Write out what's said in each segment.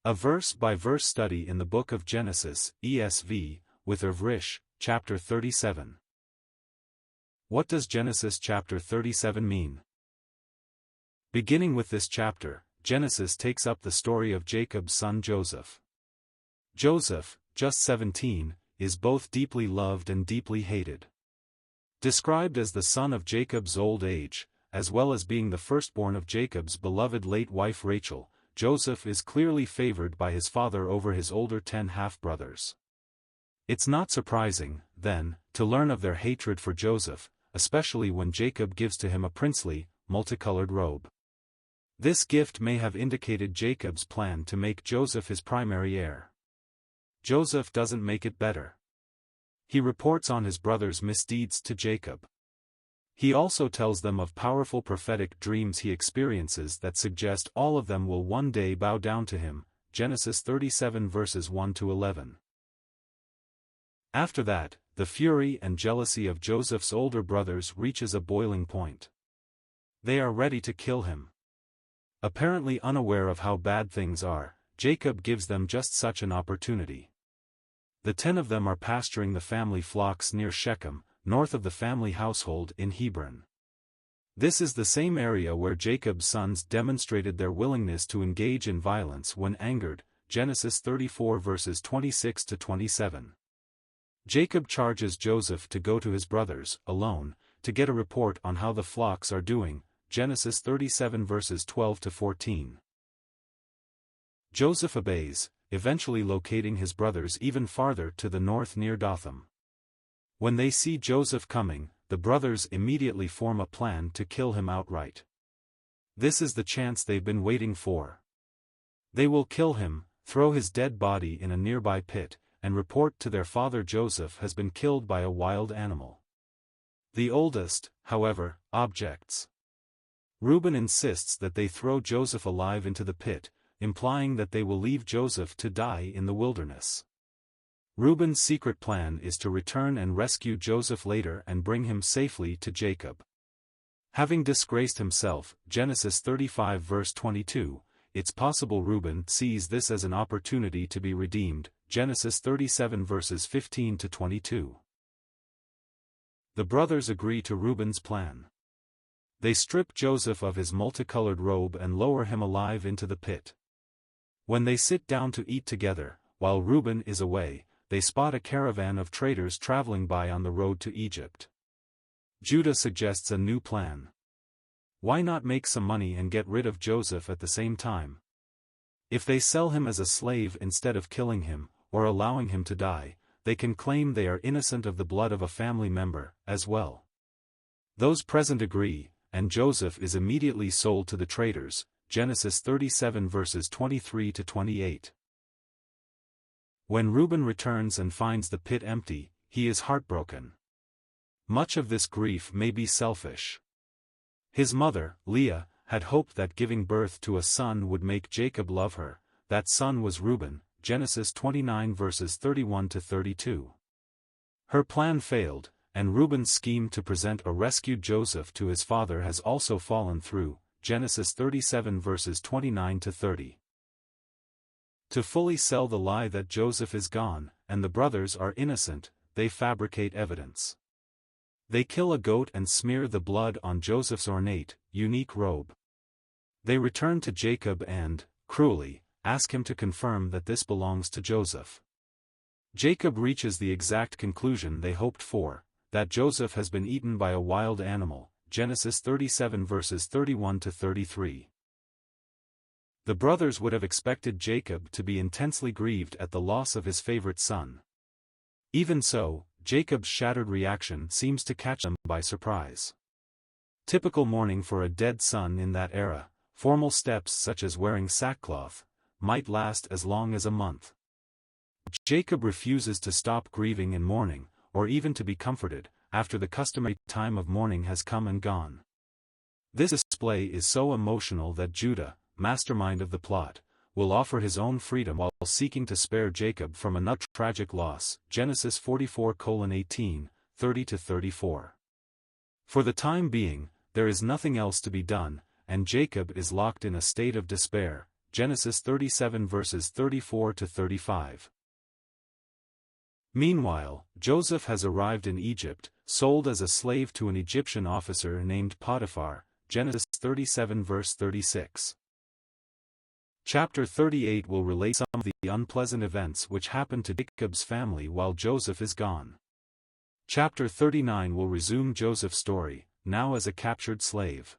A verse-by-verse study in the book of Genesis, ESV, with Irv Risch, chapter 37. What does Genesis chapter 37 mean? Beginning with this chapter, Genesis takes up the story of Jacob's son Joseph. Joseph, just 17, is both deeply loved and deeply hated. Described as the son of Jacob's old age, as well as being the firstborn of Jacob's beloved late wife Rachel, Joseph is clearly favored by his father over his older 10 half-brothers. It's not surprising, then, to learn of their hatred for Joseph, especially when Jacob gives to him a princely, multicolored robe. This gift may have indicated Jacob's plan to make Joseph his primary heir. Joseph doesn't make it better. He reports on his brothers' misdeeds to Jacob. He also tells them of powerful prophetic dreams he experiences that suggest all of them will one day bow down to him, Genesis 37 verses 1 to 11. After that, the fury and jealousy of Joseph's older brothers reaches a boiling point. They are ready to kill him. Apparently unaware of how bad things are, Jacob gives them just such an opportunity. The 10 of them are pasturing the family flocks near Shechem, north of the family household in Hebron. This is the same area where Jacob's sons demonstrated their willingness to engage in violence when angered, Genesis 34 verses 26 to 27. Jacob charges Joseph to go to his brothers, alone, to get a report on how the flocks are doing, Genesis 37 verses 12 to 14. Joseph obeys, eventually locating his brothers even farther to the north near Dothan. When they see Joseph coming, the brothers immediately form a plan to kill him outright. This is the chance they've been waiting for. They will kill him, throw his dead body in a nearby pit, and report to their father Joseph has been killed by a wild animal. The oldest, however, objects. Reuben insists that they throw Joseph alive into the pit, implying that they will leave Joseph to die in the wilderness. Reuben's secret plan is to return and rescue Joseph later and bring him safely to Jacob. Having disgraced himself, Genesis 35 verse 22, it's possible Reuben sees this as an opportunity to be redeemed, Genesis 37 verses 15 to 22. The brothers agree to Reuben's plan. They strip Joseph of his multicolored robe and lower him alive into the pit. When they sit down to eat together, while Reuben is away, they spot a caravan of traders traveling by on the road to Egypt. Judah suggests a new plan. Why not make some money and get rid of Joseph at the same time? If they sell him as a slave instead of killing him, or allowing him to die, they can claim they are innocent of the blood of a family member, as well. Those present agree, and Joseph is immediately sold to the traders, Genesis 37 verses 23 to 28. When Reuben returns and finds the pit empty, he is heartbroken. Much of this grief may be selfish. His mother, Leah, had hoped that giving birth to a son would make Jacob love her. That son was Reuben, Genesis 29 verses 31 to 32. Her plan failed, and Reuben's scheme to present a rescued Joseph to his father has also fallen through, Genesis 37 verses 29 to 30. To fully sell the lie that Joseph is gone, and the brothers are innocent, they fabricate evidence. They kill a goat and smear the blood on Joseph's ornate, unique robe. They return to Jacob and, cruelly, ask him to confirm that this belongs to Joseph. Jacob reaches the exact conclusion they hoped for, that Joseph has been eaten by a wild animal, Genesis 37 verses 31 to 33. The brothers would have expected Jacob to be intensely grieved at the loss of his favorite son. Even so, Jacob's shattered reaction seems to catch them by surprise. Typical mourning for a dead son in that era, formal steps such as wearing sackcloth, might last as long as a month. Jacob refuses to stop grieving and mourning, or even to be comforted, after the customary time of mourning has come and gone. This display is so emotional that Judah, mastermind of the plot, will offer his own freedom while seeking to spare Jacob from another tragic loss, Genesis 44:18, 30 to 34. For the time being, there is nothing else to be done, and Jacob is locked in a state of despair, Genesis 37 verses 34 to 35. Meanwhile, Joseph has arrived in Egypt, sold as a slave to an Egyptian officer named Potiphar, Genesis 37 verse 36. Chapter 38 will relate some of the unpleasant events which happened to Jacob's family while Joseph is gone. Chapter 39 will resume Joseph's story, now as a captured slave.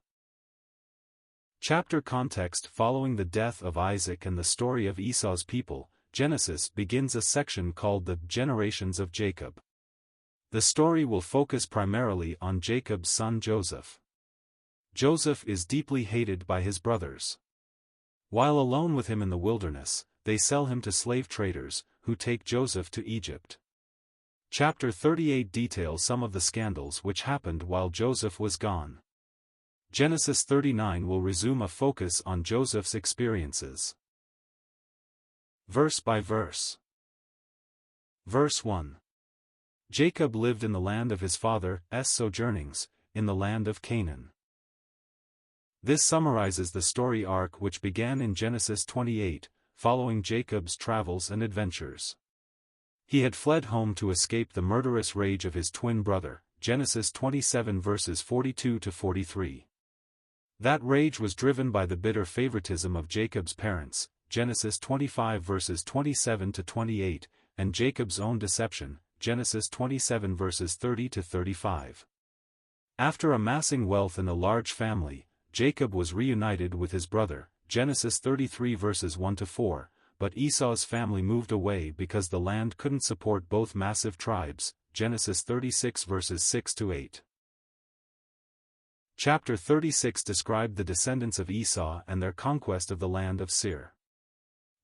Chapter context: following the death of Isaac and the story of Esau's people, Genesis begins a section called the Generations of Jacob. The story will focus primarily on Jacob's son Joseph. Joseph is deeply hated by his brothers. While alone with him in the wilderness, they sell him to slave traders, who take Joseph to Egypt. Chapter 38 details some of the scandals which happened while Joseph was gone. Genesis 39 will resume a focus on Joseph's experiences. Verse by verse. Verse 1. Jacob lived in the land of his father's sojournings, in the land of Canaan. This summarizes the story arc which began in Genesis 28, following Jacob's travels and adventures. He had fled home to escape the murderous rage of his twin brother, Genesis 27 verses 42 to 43. That rage was driven by the bitter favoritism of Jacob's parents, Genesis 25 verses 27 to 28, and Jacob's own deception, Genesis 27 verses 30 to 35. After amassing wealth and a large family, Jacob was reunited with his brother, Genesis 33 verses 1 to 4, but Esau's family moved away because the land couldn't support both massive tribes, Genesis 36 verses 6 to 8. Chapter 36 described the descendants of Esau and their conquest of the land of Seir.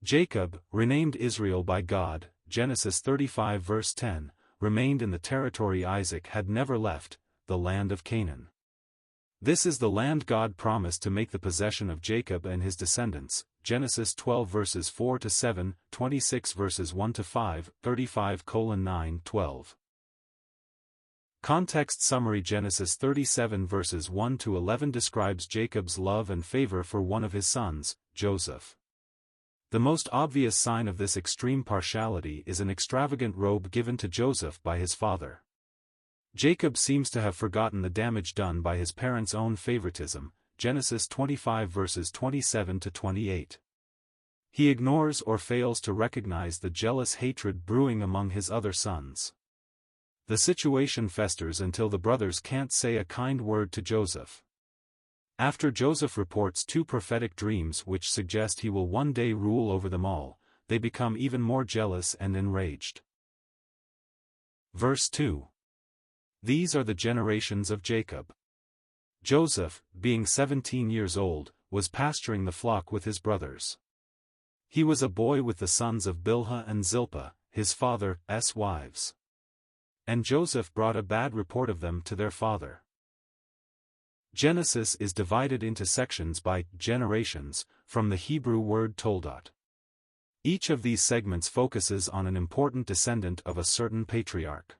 Jacob, renamed Israel by God, Genesis 35 verse 10, remained in the territory Isaac had never left, the land of Canaan. This is the land God promised to make the possession of Jacob and his descendants, Genesis 12 verses 4 to 7, 26 verses 1 to 5, 35:9, 12. Context summary: Genesis 37 verses 1 to 11 describes Jacob's love and favor for one of his sons, Joseph. The most obvious sign of this extreme partiality is an extravagant robe given to Joseph by his father. Jacob seems to have forgotten the damage done by his parents' own favoritism, Genesis 25 verses 27 to 28. He ignores or fails to recognize the jealous hatred brewing among his other sons. The situation festers until the brothers can't say a kind word to Joseph. After Joseph reports two prophetic dreams which suggest he will one day rule over them all, they become even more jealous and enraged. Verse 2. These are the generations of Jacob. Joseph, being 17 years old, was pasturing the flock with his brothers. He was a boy with the sons of Bilhah and Zilpah, his father's wives. And Joseph brought a bad report of them to their father. Genesis is divided into sections by generations, from the Hebrew word toldot. Each of these segments focuses on an important descendant of a certain patriarch.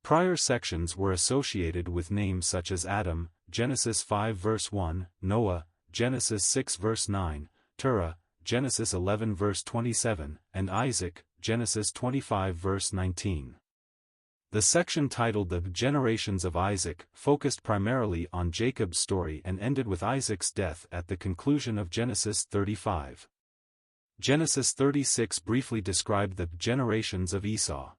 Prior sections were associated with names such as Adam, Genesis 5 verse 1, Noah, Genesis 6 verse 9, Terah, Genesis 11 verse 27, and Isaac, Genesis 25 verse 19. The section titled The Generations of Isaac focused primarily on Jacob's story and ended with Isaac's death at the conclusion of Genesis 35. Genesis 36 briefly described the generations of Esau.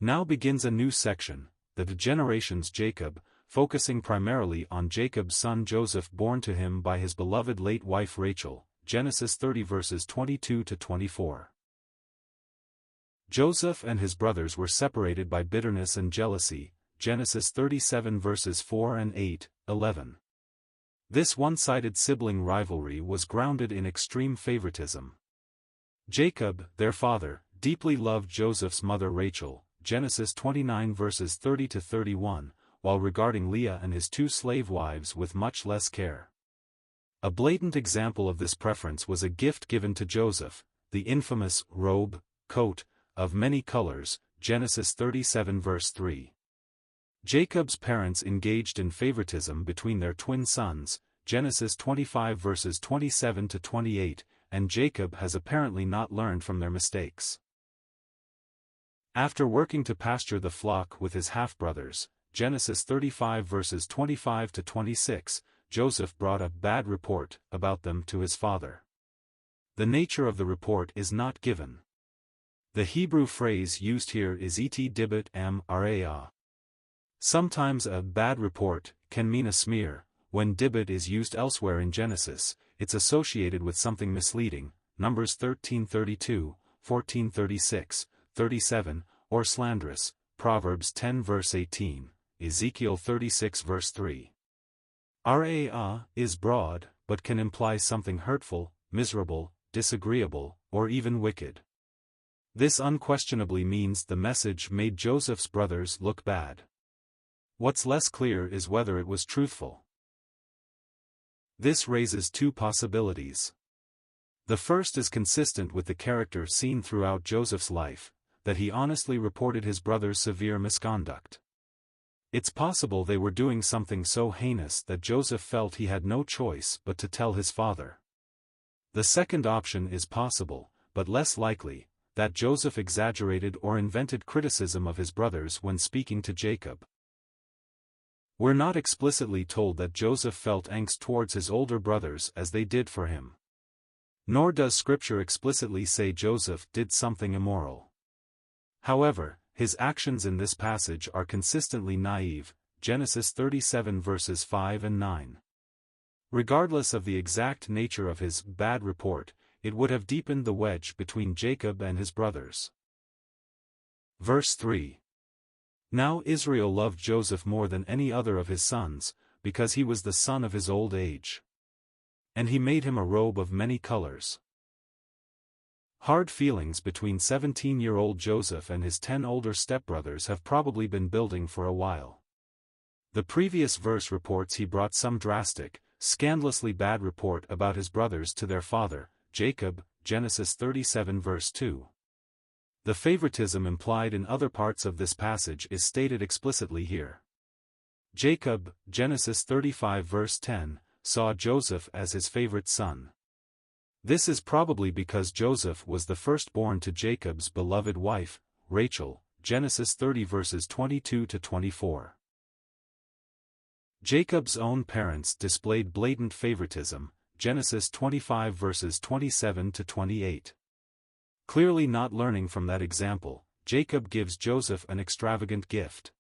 Now begins a new section, the Generations Jacob, focusing primarily on Jacob's son Joseph born to him by his beloved late wife Rachel, Genesis 30 verses 22 to 24. Joseph and his brothers were separated by bitterness and jealousy, Genesis 37 verses 4 and 8, 11. This one-sided sibling rivalry was grounded in extreme favoritism. Jacob, their father, deeply loved Joseph's mother Rachel, Genesis 29 verses 30 to 31, while regarding Leah and his two slave wives with much less care. A blatant example of this preference was a gift given to Joseph, the infamous robe, coat, of many colors, Genesis 37 verse 3. Jacob's parents engaged in favoritism between their twin sons, Genesis 25 verses 27 to 28, and Jacob has apparently not learned from their mistakes. After working to pasture the flock with his half-brothers, Genesis 35 verses 25 to 26, Joseph brought a bad report about them to his father. The nature of the report is not given. The Hebrew phrase used here is et dibit raa. Sometimes a bad report can mean a smear. When dibit is used elsewhere in Genesis, it's associated with something misleading, Numbers 13:32, 14:36, 37, or slanderous, Proverbs 10 verse 18, Ezekiel 36 verse 3. Raa is broad, but can imply something hurtful, miserable, disagreeable, or even wicked. This unquestionably means the message made Joseph's brothers look bad. What's less clear is whether it was truthful. This raises two possibilities. The first is consistent with the character seen throughout Joseph's life, that he honestly reported his brothers' severe misconduct. It's possible they were doing something so heinous that Joseph felt he had no choice but to tell his father. The second option is possible, but less likely, that Joseph exaggerated or invented criticism of his brothers when speaking to Jacob. We're not explicitly told that Joseph felt angst towards his older brothers as they did for him. Nor does Scripture explicitly say Joseph did something immoral. However, his actions in this passage are consistently naive, Genesis 37 verses 5 and 9. Regardless of the exact nature of his bad report, it would have deepened the wedge between Jacob and his brothers. Verse 3. Now Israel loved Joseph more than any other of his sons, because he was the son of his old age. And he made him a robe of many colors. Hard feelings between 17-year-old Joseph and his 10 older stepbrothers have probably been building for a while. The previous verse reports he brought some drastic, scandalously bad report about his brothers to their father, Jacob, Genesis 37 verse 2. The favoritism implied in other parts of this passage is stated explicitly here. Jacob, Genesis 35 verse 10, saw Joseph as his favorite son. This is probably because Joseph was the firstborn to Jacob's beloved wife, Rachel, Genesis 30 verses 22 to 24. Jacob's own parents displayed blatant favoritism, Genesis 25 verses 27 to 28. Clearly not learning from that example, Jacob gives Joseph an extravagant gift.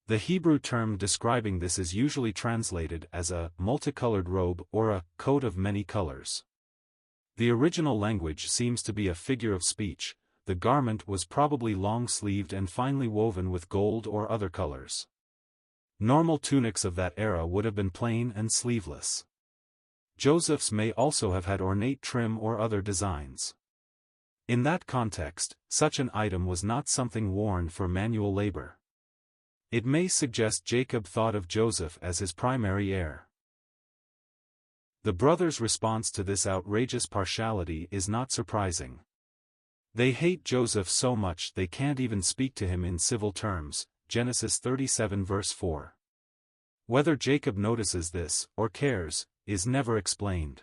The Hebrew term describing this is usually translated as a multicolored robe or a coat of many colors. The original language seems to be a figure of speech. The garment was probably long-sleeved and finely woven with gold or other colors. Normal tunics of that era would have been plain and sleeveless. Joseph's may also have had ornate trim or other designs. In that context, such an item was not something worn for manual labor. It may suggest Jacob thought of Joseph as his primary heir. The brothers' response to this outrageous partiality is not surprising. They hate Joseph so much they can't even speak to him in civil terms, Genesis 37 verse 4. Whether Jacob notices this, or cares, is never explained.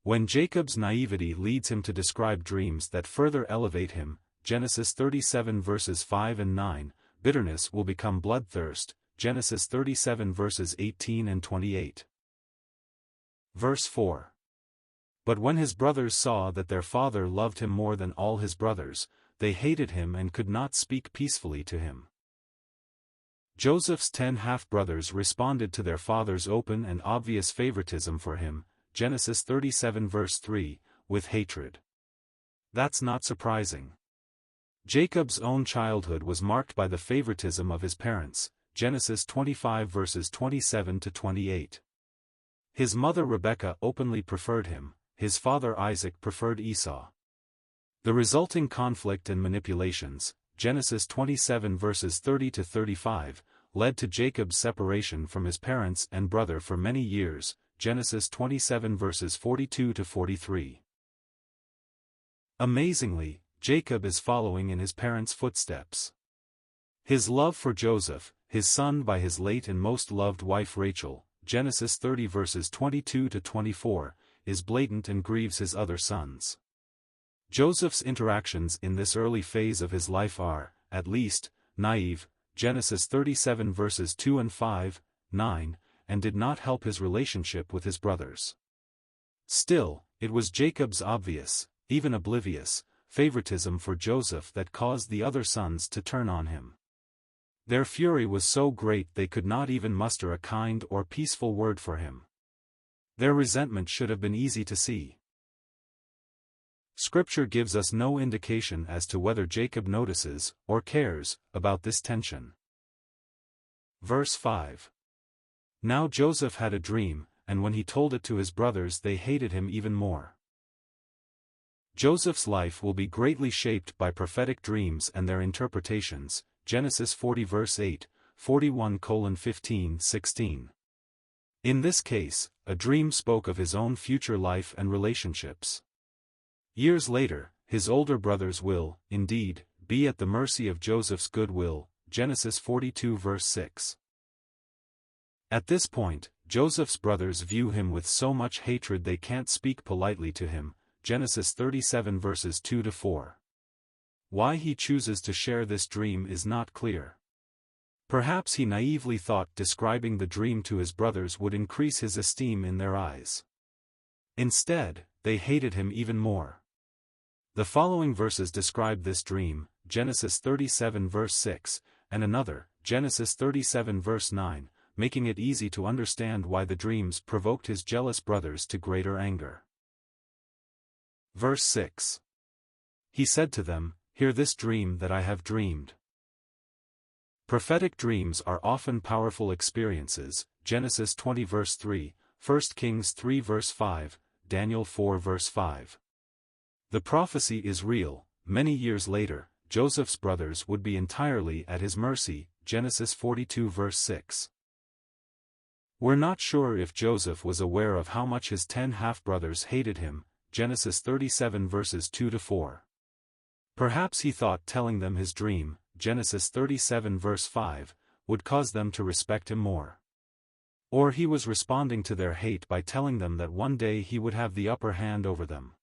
When Jacob's naivety leads him to describe dreams that further elevate him, Genesis 37 verses 5 and 9, bitterness will become bloodthirst, Genesis 37 verses 18 and 28. Verse 4. But when his brothers saw that their father loved him more than all his brothers, they hated him and could not speak peacefully to him. Joseph's 10 half-brothers responded to their father's open and obvious favoritism for him, Genesis 37 verse 3, with hatred. That's not surprising. Jacob's own childhood was marked by the favoritism of his parents, Genesis 25 verses 27 to 28. His mother Rebekah openly preferred him, his father Isaac preferred Esau. The resulting conflict and manipulations, Genesis 27 verses 30 to 35, led to Jacob's separation from his parents and brother for many years, Genesis 27 verses 42 to 43. Amazingly, Jacob is following in his parents' footsteps. His love for Joseph, his son by his late and most loved wife Rachel, Genesis 30 verses 22 to 24, is blatant and grieves his other sons. Joseph's interactions in this early phase of his life are, at least, naive, Genesis 37 verses 2 and 5, 9, and did not help his relationship with his brothers. Still, it was Jacob's obvious, even oblivious, favoritism for Joseph that caused the other sons to turn on him. Their fury was so great they could not even muster a kind or peaceful word for him. Their resentment should have been easy to see. Scripture gives us no indication as to whether Jacob notices, or cares, about this tension. Verse 5. Now Joseph had a dream, and when he told it to his brothers they hated him even more. Joseph's life will be greatly shaped by prophetic dreams and their interpretations, Genesis 40 verse 8, 41:15-16. In this case, a dream spoke of his own future life and relationships. Years later, his older brothers will, indeed, be at the mercy of Joseph's good will, Genesis 42 verse 6. At this point, Joseph's brothers view him with so much hatred they can't speak politely to him, Genesis 37 verses 2-4. Why he chooses to share this dream is not clear. Perhaps he naively thought describing the dream to his brothers would increase his esteem in their eyes. Instead, they hated him even more. The following verses describe this dream, Genesis 37 verse 6, and another, Genesis 37 verse 9, making it easy to understand why the dreams provoked his jealous brothers to greater anger. Verse 6. He said to them, "Hear this dream that I have dreamed." Prophetic dreams are often powerful experiences, Genesis 20 verse 3, 1 Kings 3 verse 5, Daniel 4 verse 5. The prophecy is real. Many years later, Joseph's brothers would be entirely at his mercy, Genesis 42 verse 6. We're not sure if Joseph was aware of how much his 10 half-brothers hated him, Genesis 37 verses 2-4. Perhaps he thought telling them his dream, Genesis 37 verse 5, would cause them to respect him more. Or he was responding to their hate by telling them that one day he would have the upper hand over them.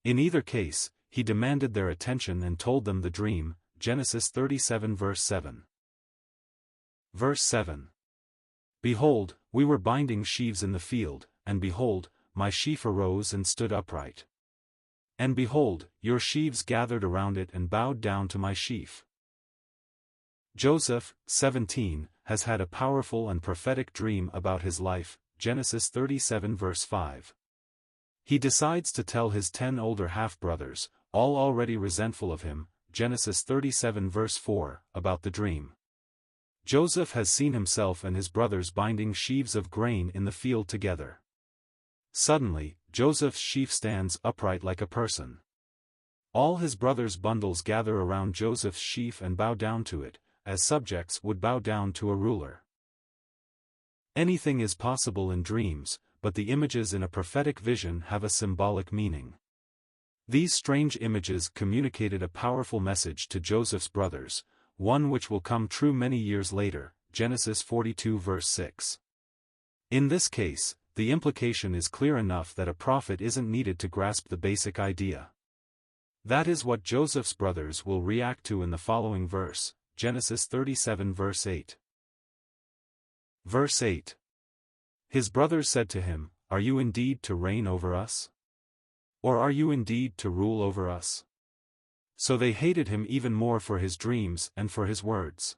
In either case, he demanded their attention and told them the dream, Genesis 37 verse 7. Verse 7. Behold, we were binding sheaves in the field, and behold, my sheaf arose and stood upright. And behold, your sheaves gathered around it and bowed down to my sheaf. Joseph, 17, has had a powerful and prophetic dream about his life, Genesis 37 verse 5. He decides to tell his 10 older half-brothers, all already resentful of him, Genesis 37 verse 4, about the dream. Joseph has seen himself and his brothers binding sheaves of grain in the field together. Suddenly, Joseph's sheaf stands upright like a person. All his brothers' bundles gather around Joseph's sheaf and bow down to it, as subjects would bow down to a ruler. Anything is possible in dreams, but the images in a prophetic vision have a symbolic meaning. These strange images communicated a powerful message to Joseph's brothers, one which will come true many years later, Genesis 42 verse 6. In this case, the implication is clear enough that a prophet isn't needed to grasp the basic idea. That is what Joseph's brothers will react to in the following verse, Genesis 37 verse 8. Verse 8. His brothers said to him, "Are you indeed to reign over us? Or are you indeed to rule over us?" So they hated him even more for his dreams and for his words.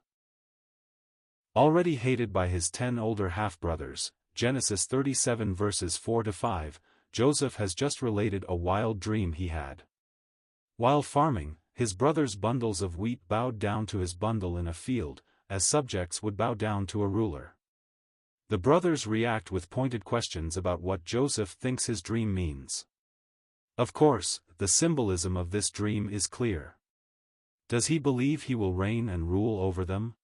Already hated by his 10 older half-brothers, Genesis 37 verses 4-5, Joseph has just related a wild dream he had. While farming, his brothers' bundles of wheat bowed down to his bundle in a field, as subjects would bow down to a ruler. The brothers react with pointed questions about what Joseph thinks his dream means. Of course, the symbolism of this dream is clear. Does he believe he will reign and rule over them?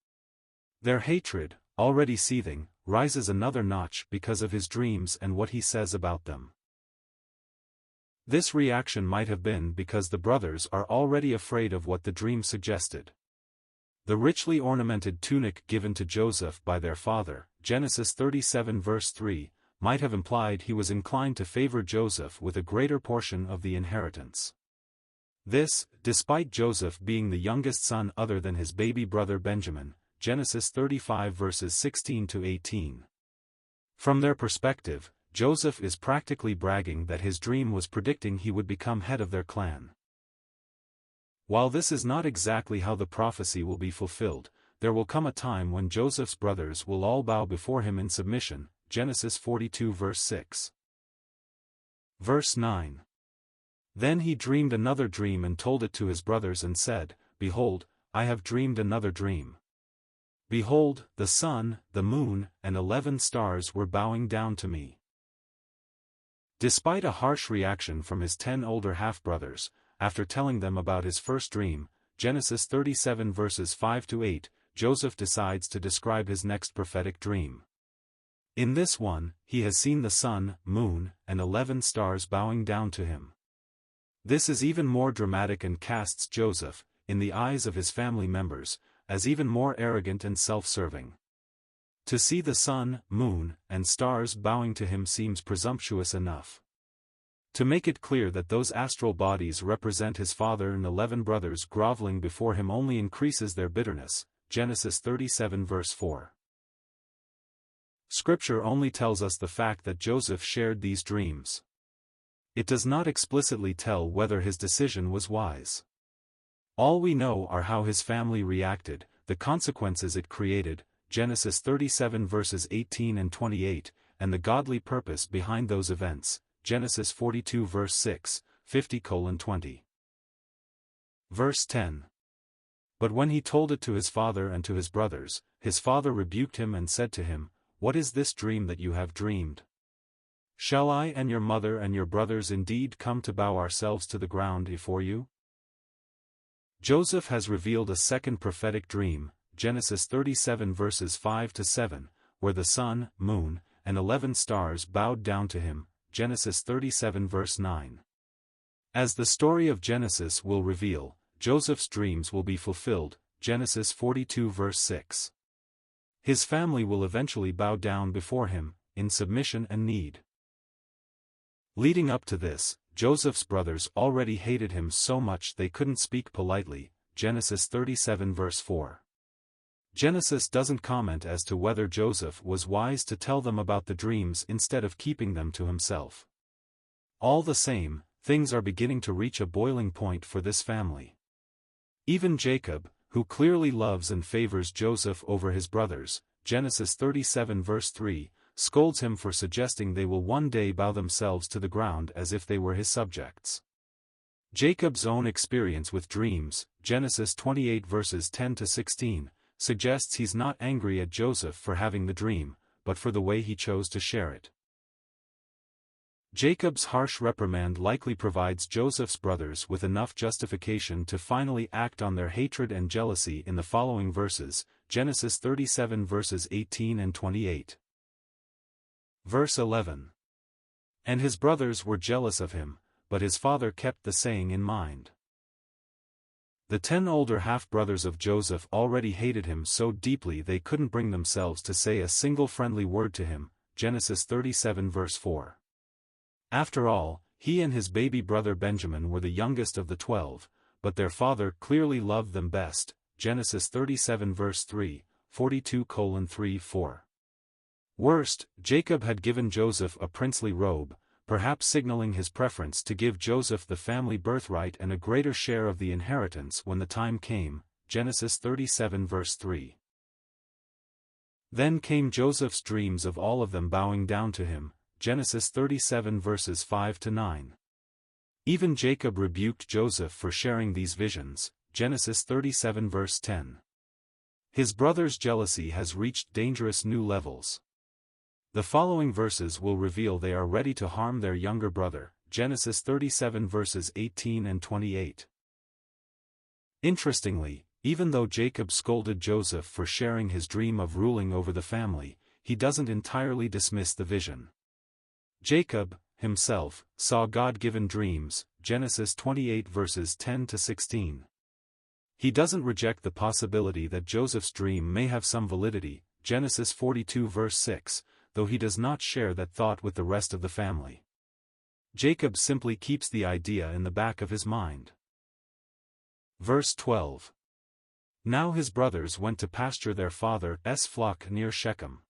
Their hatred, already seething, rises another notch because of his dreams and what he says about them. This reaction might have been because the brothers are already afraid of what the dream suggested. The richly ornamented tunic given to Joseph by their father, Genesis 37 verse 3, might have implied he was inclined to favor Joseph with a greater portion of the inheritance. This, despite Joseph being the youngest son other than his baby brother Benjamin, Genesis 35 verses 16 to 18. From their perspective, Joseph is practically bragging that his dream was predicting he would become head of their clan. While this is not exactly how the prophecy will be fulfilled, there will come a time when Joseph's brothers will all bow before him in submission, Genesis 42 verse 6. Verse 9. Then he dreamed another dream and told it to his brothers and said, Behold, I have dreamed another dream. Behold, the sun, the moon, and 11 stars were bowing down to me. Despite a harsh reaction from his 10 older half-brothers, after telling them about his first dream, Genesis 37 verses 5 to 8, Joseph decides to describe his next prophetic dream. In this one, he has seen the sun, moon, and 11 stars bowing down to him. This is even more dramatic and casts Joseph, in the eyes of his family members, as even more arrogant and self-serving. To see the sun, moon, and stars bowing to him seems presumptuous enough. To make it clear that those astral bodies represent his father and 11 brothers groveling before him only increases their bitterness, Genesis 37 verse 4. Scripture only tells us the fact that Joseph shared these dreams. It does not explicitly tell whether his decision was wise. All we know are how his family reacted, the consequences it created, Genesis 37 verses 18 and 28, and the godly purpose behind those events, Genesis 42 verse 6, 50:20. Verse 10. But when he told it to his father and to his brothers, his father rebuked him and said to him, What is this dream that you have dreamed? Shall I and your mother and your brothers indeed come to bow ourselves to the ground before you? Joseph has revealed a second prophetic dream, Genesis 37 verses 5 to 7, where the sun, moon, and 11 stars bowed down to him, Genesis 37 verse 9. As the story of Genesis will reveal, Joseph's dreams will be fulfilled, Genesis 42 verse 6. His family will eventually bow down before him, in submission and need. Leading up to this, Joseph's brothers already hated him so much they couldn't speak politely, Genesis 37 verse 4. Genesis doesn't comment as to whether Joseph was wise to tell them about the dreams instead of keeping them to himself. All the same, things are beginning to reach a boiling point for this family. Even Jacob, who clearly loves and favors Joseph over his brothers, Genesis 37 verse 3, scolds him for suggesting they will one day bow themselves to the ground as if they were his subjects. Jacob's own experience with dreams, Genesis 28 verses 10 to 16, suggests he's not angry at Joseph for having the dream, but for the way he chose to share it. Jacob's harsh reprimand likely provides Joseph's brothers with enough justification to finally act on their hatred and jealousy in the following verses, Genesis 37 verses 18 and 28. Verse 11. And his brothers were jealous of him, but his father kept the saying in mind. The 10 older half-brothers of Joseph already hated him so deeply they couldn't bring themselves to say a single friendly word to him, Genesis 37 verse 4. After all, he and his baby brother Benjamin were the youngest of the 12, but their father clearly loved them best, Genesis 37 verse 3, 42:3-4. Worst, Jacob had given Joseph a princely robe, perhaps signaling his preference to give Joseph the family birthright and a greater share of the inheritance when the time came, Genesis 37 verse 3. Then came Joseph's dreams of all of them bowing down to him, Genesis 37 verses 5 to 9. Even Jacob rebuked Joseph for sharing these visions, Genesis 37 verse 10. His brother's jealousy has reached dangerous new levels. The following verses will reveal they are ready to harm their younger brother, Genesis 37 verses 18 and 28. Interestingly, even though Jacob scolded Joseph for sharing his dream of ruling over the family, he doesn't entirely dismiss the vision. Jacob, himself, saw God-given dreams, Genesis 28 verses 10 to 16. He doesn't reject the possibility that Joseph's dream may have some validity, Genesis 42 verse 6, though he does not share that thought with the rest of the family. Jacob simply keeps the idea in the back of his mind. Verse 12. Now his brothers went to pasture their father's flock near Shechem.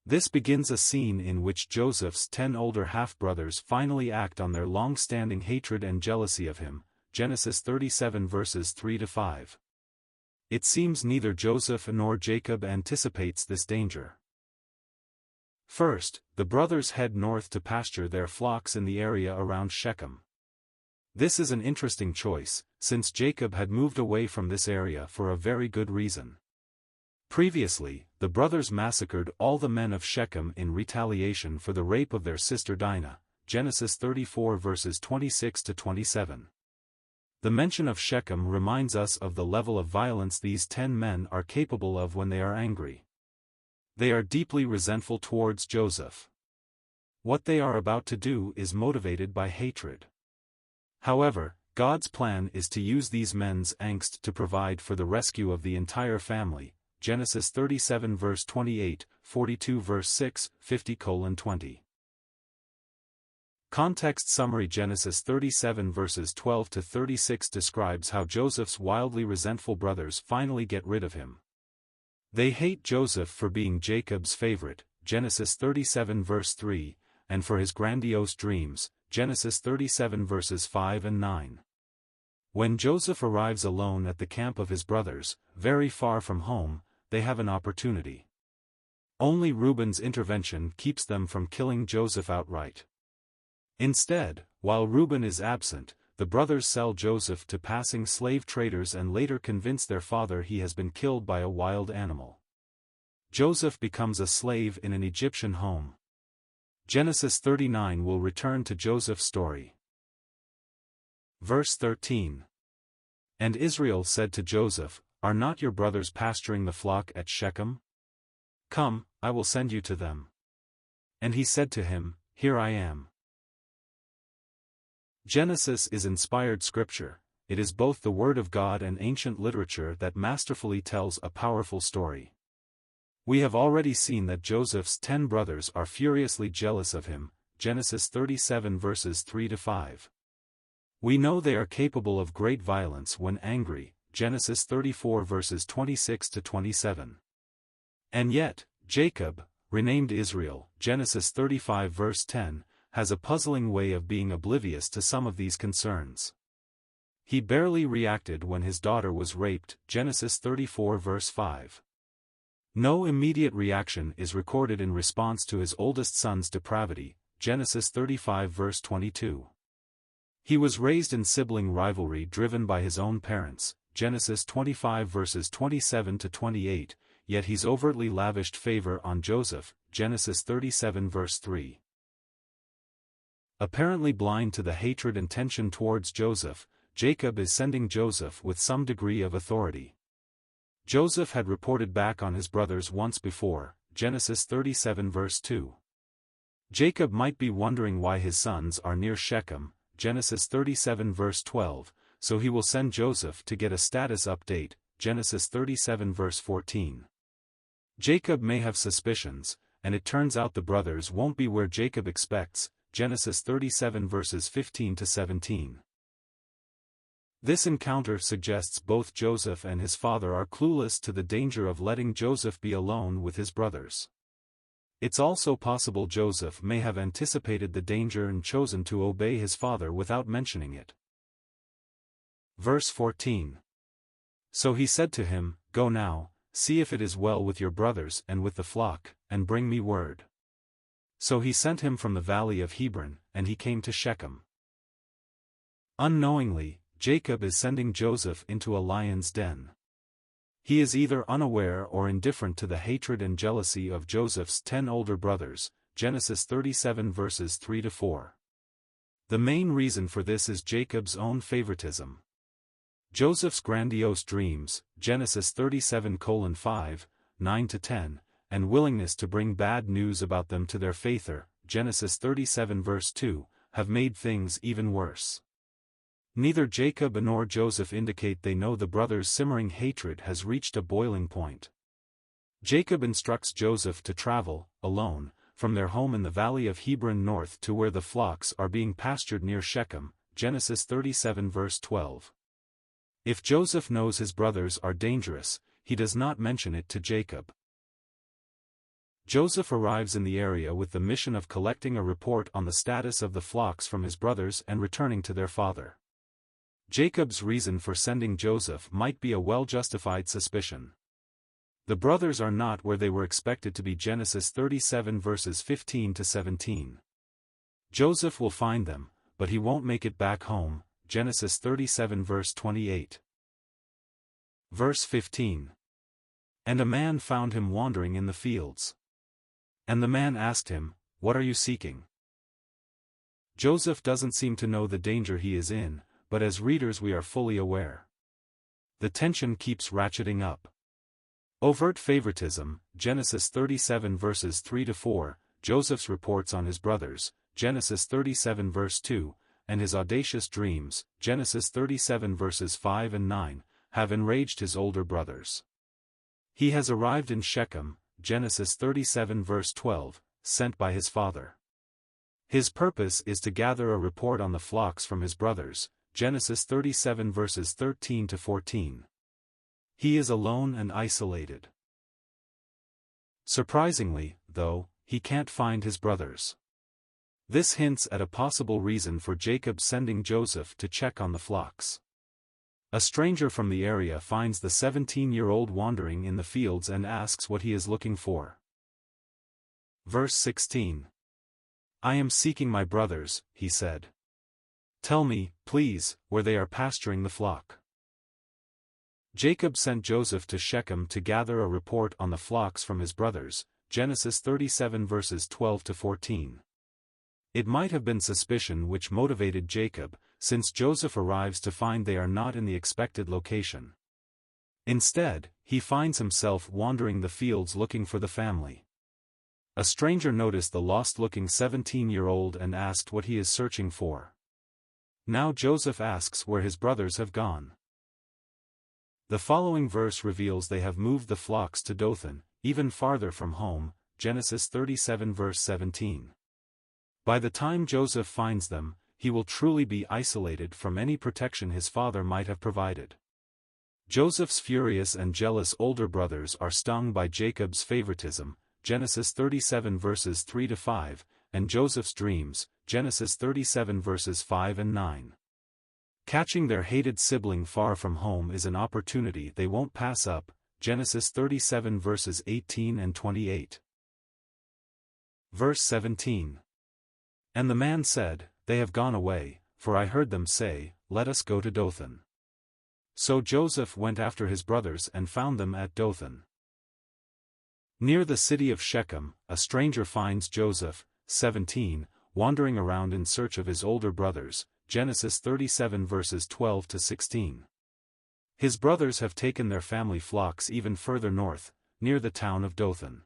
This begins a scene in which Joseph's 10 older half-brothers finally act on their long-standing hatred and jealousy of him, Genesis 37 verses 3-5. It seems neither Joseph nor Jacob anticipates this danger. First, the brothers head north to pasture their flocks in the area around Shechem. This is an interesting choice, since Jacob had moved away from this area for a very good reason. Previously, the brothers massacred all the men of Shechem in retaliation for the rape of their sister Dinah, Genesis 34 verses 26-27. The mention of Shechem reminds us of the level of violence these 10 men are capable of when they are angry. They are deeply resentful towards Joseph. What they are about to do is motivated by hatred. However, God's plan is to use these men's angst to provide for the rescue of the entire family, Genesis 37 verse 28, 42 verse 6, 50:20. Context summary: Genesis 37 verses 12-36 describes how Joseph's wildly resentful brothers finally get rid of him. They hate Joseph for being Jacob's favorite, Genesis 37 verse 3, and for his grandiose dreams, Genesis 37 verses 5 and 9. When Joseph arrives alone at the camp of his brothers, very far from home, they have an opportunity. Only Reuben's intervention keeps them from killing Joseph outright. Instead, while Reuben is absent, the brothers sell Joseph to passing slave traders and later convince their father he has been killed by a wild animal. Joseph becomes a slave in an Egyptian home. Genesis 39 will return to Joseph's story. Verse 13. And Israel said to Joseph, Are not your brothers pasturing the flock at Shechem? Come, I will send you to them. And he said to him, Here I am. Genesis is inspired scripture. It is both the Word of God and ancient literature that masterfully tells a powerful story. We have already seen that Joseph's 10 brothers are furiously jealous of him, Genesis 37 verses 3-5. We know they are capable of great violence when angry, Genesis 34 verses 26-27. And yet, Jacob, renamed Israel, Genesis 35 verse 10, has a puzzling way of being oblivious to some of these concerns. He barely reacted when his daughter was raped, Genesis 34 verse 5. No immediate reaction is recorded in response to his oldest son's depravity, Genesis 35 verse 22. He was raised in sibling rivalry driven by his own parents, Genesis 25 verses 27-28, yet he's overtly lavished favor on Joseph, Genesis 37 verse 3. Apparently blind to the hatred and tension towards Joseph, Jacob is sending Joseph with some degree of authority. Joseph had reported back on his brothers once before, Genesis 37 verse 2. Jacob might be wondering why his sons are near Shechem, Genesis 37 verse 12, so he will send Joseph to get a status update, Genesis 37 verse 14. Jacob may have suspicions, and it turns out the brothers won't be where Jacob expects, Genesis 37 verses 15-17. This encounter suggests both Joseph and his father are clueless to the danger of letting Joseph be alone with his brothers. It's also possible Joseph may have anticipated the danger and chosen to obey his father without mentioning it. Verse 14. So he said to him, Go now, see if it is well with your brothers and with the flock, and bring me word. So he sent him from the valley of Hebron, and he came to Shechem. Unknowingly, Jacob is sending Joseph into a lion's den. He is either unaware or indifferent to the hatred and jealousy of Joseph's 10 older brothers, Genesis 37 verses 3-4. The main reason for this is Jacob's own favoritism. Joseph's grandiose dreams, Genesis 37:5, 9-10, and willingness to bring bad news about them to their father, Genesis 37 verse 2, have made things even worse. Neither Jacob nor Joseph indicate they know the brothers' simmering hatred has reached a boiling point. Jacob instructs Joseph to travel, alone, from their home in the valley of Hebron north to where the flocks are being pastured near Shechem, Genesis 37 verse 12. If Joseph knows his brothers are dangerous, he does not mention it to Jacob. Joseph arrives in the area with the mission of collecting a report on the status of the flocks from his brothers and returning to their father. Jacob's reason for sending Joseph might be a well-justified suspicion. The brothers are not where they were expected to be, Genesis 37 verses 15 to 17. Joseph will find them, but he won't make it back home, Genesis 37 verse 28. Verse 15. And a man found him wandering in the fields. And the man asked him, "What are you seeking?" Joseph doesn't seem to know the danger he is in, but as readers we are fully aware. The tension keeps ratcheting up. Overt favoritism, Genesis 37 verses 3 to 4, Joseph's reports on his brothers, Genesis 37 verse 2, and his audacious dreams, Genesis 37 verses 5 and 9, have enraged his older brothers. He has arrived in Shechem, Genesis 37 verse 12, sent by his father. His purpose is to gather a report on the flocks from his brothers, Genesis 37 verses 13 to 14. He is alone and isolated. Surprisingly, though, he can't find his brothers. This hints at a possible reason for Jacob sending Joseph to check on the flocks. A stranger from the area finds the 17-year-old wandering in the fields and asks what he is looking for. Verse 16. "I am seeking my brothers," he said. "Tell me, please, where they are pasturing the flock." Jacob sent Joseph to Shechem to gather a report on the flocks from his brothers, Genesis 37 verses 12 to 14. It might have been suspicion which motivated Jacob, since Joseph arrives to find they are not in the expected location. Instead, he finds himself wandering the fields looking for the family. A stranger noticed the lost-looking 17-year-old and asked what he is searching for. Now Joseph asks where his brothers have gone. The following verse reveals they have moved the flocks to Dothan, even farther from home, Genesis 37 verse 17. By the time Joseph finds them, he will truly be isolated from any protection his father might have provided. Joseph's furious and jealous older brothers are stung by Jacob's favoritism, Genesis 37 verses 3 to 5, and Joseph's dreams, Genesis 37 verses 5 and 9. Catching their hated sibling far from home is an opportunity they won't pass up, Genesis 37 verses 18 and 28. Verse 17. And the man said, "They have gone away, for I heard them say, 'Let us go to Dothan.'" So Joseph went after his brothers and found them at Dothan. Near the city of Shechem, a stranger finds Joseph, 17, wandering around in search of his older brothers, Genesis 37 verses 12 to 16. His brothers have taken their family flocks even further north, near the town of Dothan.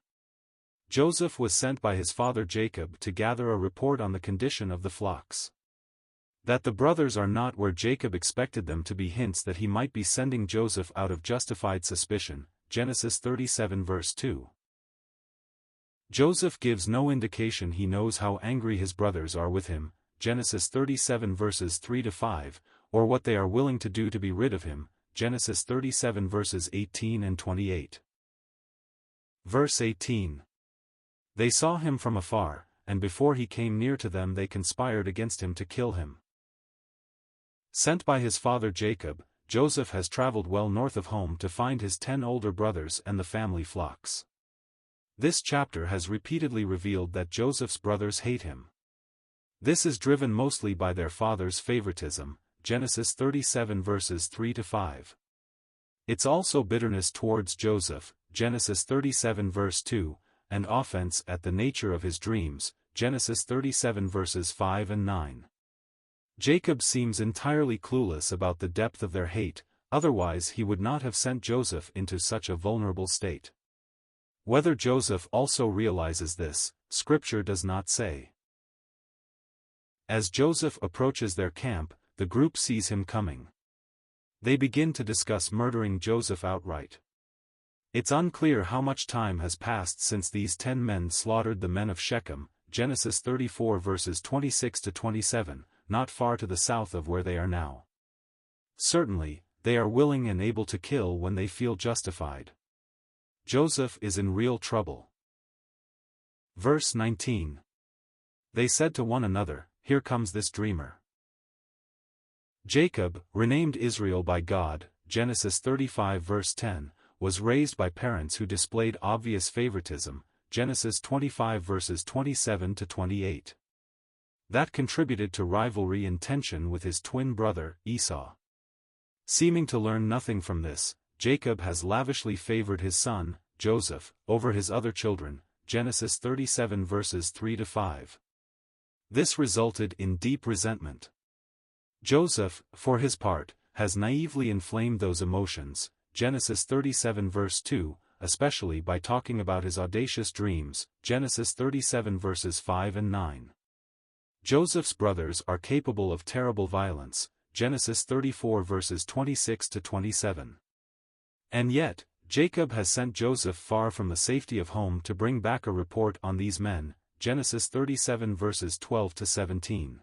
Joseph was sent by his father Jacob to gather a report on the condition of the flocks. That the brothers are not where Jacob expected them to be hints that he might be sending Joseph out of justified suspicion, Genesis 37 verse 2. Joseph gives no indication he knows how angry his brothers are with him, Genesis 37 verses 3 to 5, or what they are willing to do to be rid of him, Genesis 37 verses 18 and 28. Verse 18. They saw him from afar, and before he came near to them they conspired against him to kill him. Sent by his father Jacob, Joseph has traveled well north of home to find his 10 older brothers and the family flocks. This chapter has repeatedly revealed that Joseph's brothers hate him. This is driven mostly by their father's favoritism, Genesis 37 verses 3 to 5. It's also bitterness towards Joseph, Genesis 37 verse 2, and offense at the nature of his dreams, Genesis 37 verses 5 and 9. Jacob seems entirely clueless about the depth of their hate, otherwise he would not have sent Joseph into such a vulnerable state. Whether Joseph also realizes this, Scripture does not say. As Joseph approaches their camp, the group sees him coming. They begin to discuss murdering Joseph outright. It's unclear how much time has passed since these 10 men slaughtered the men of Shechem, Genesis 34 verses 26 to 27, not far to the south of where they are now. Certainly, they are willing and able to kill when they feel justified. Joseph is in real trouble. Verse 19. They said to one another, "Here comes this dreamer." Jacob, renamed Israel by God, Genesis 35 verse 10, was raised by parents who displayed obvious favoritism, Genesis 25 verses 27 to 28. That contributed to rivalry and tension with his twin brother, Esau. Seeming to learn nothing from this, Jacob has lavishly favored his son, Joseph, over his other children, Genesis 37 verses 3 to 5. This resulted in deep resentment. Joseph, for his part, has naively inflamed those emotions, Genesis 37 verse 2, especially by talking about his audacious dreams, Genesis 37 verses 5 and 9. Joseph's brothers are capable of terrible violence, Genesis 34 verses 26 to 27. And yet, Jacob has sent Joseph far from the safety of home to bring back a report on these men, Genesis 37 verses 12 to 17.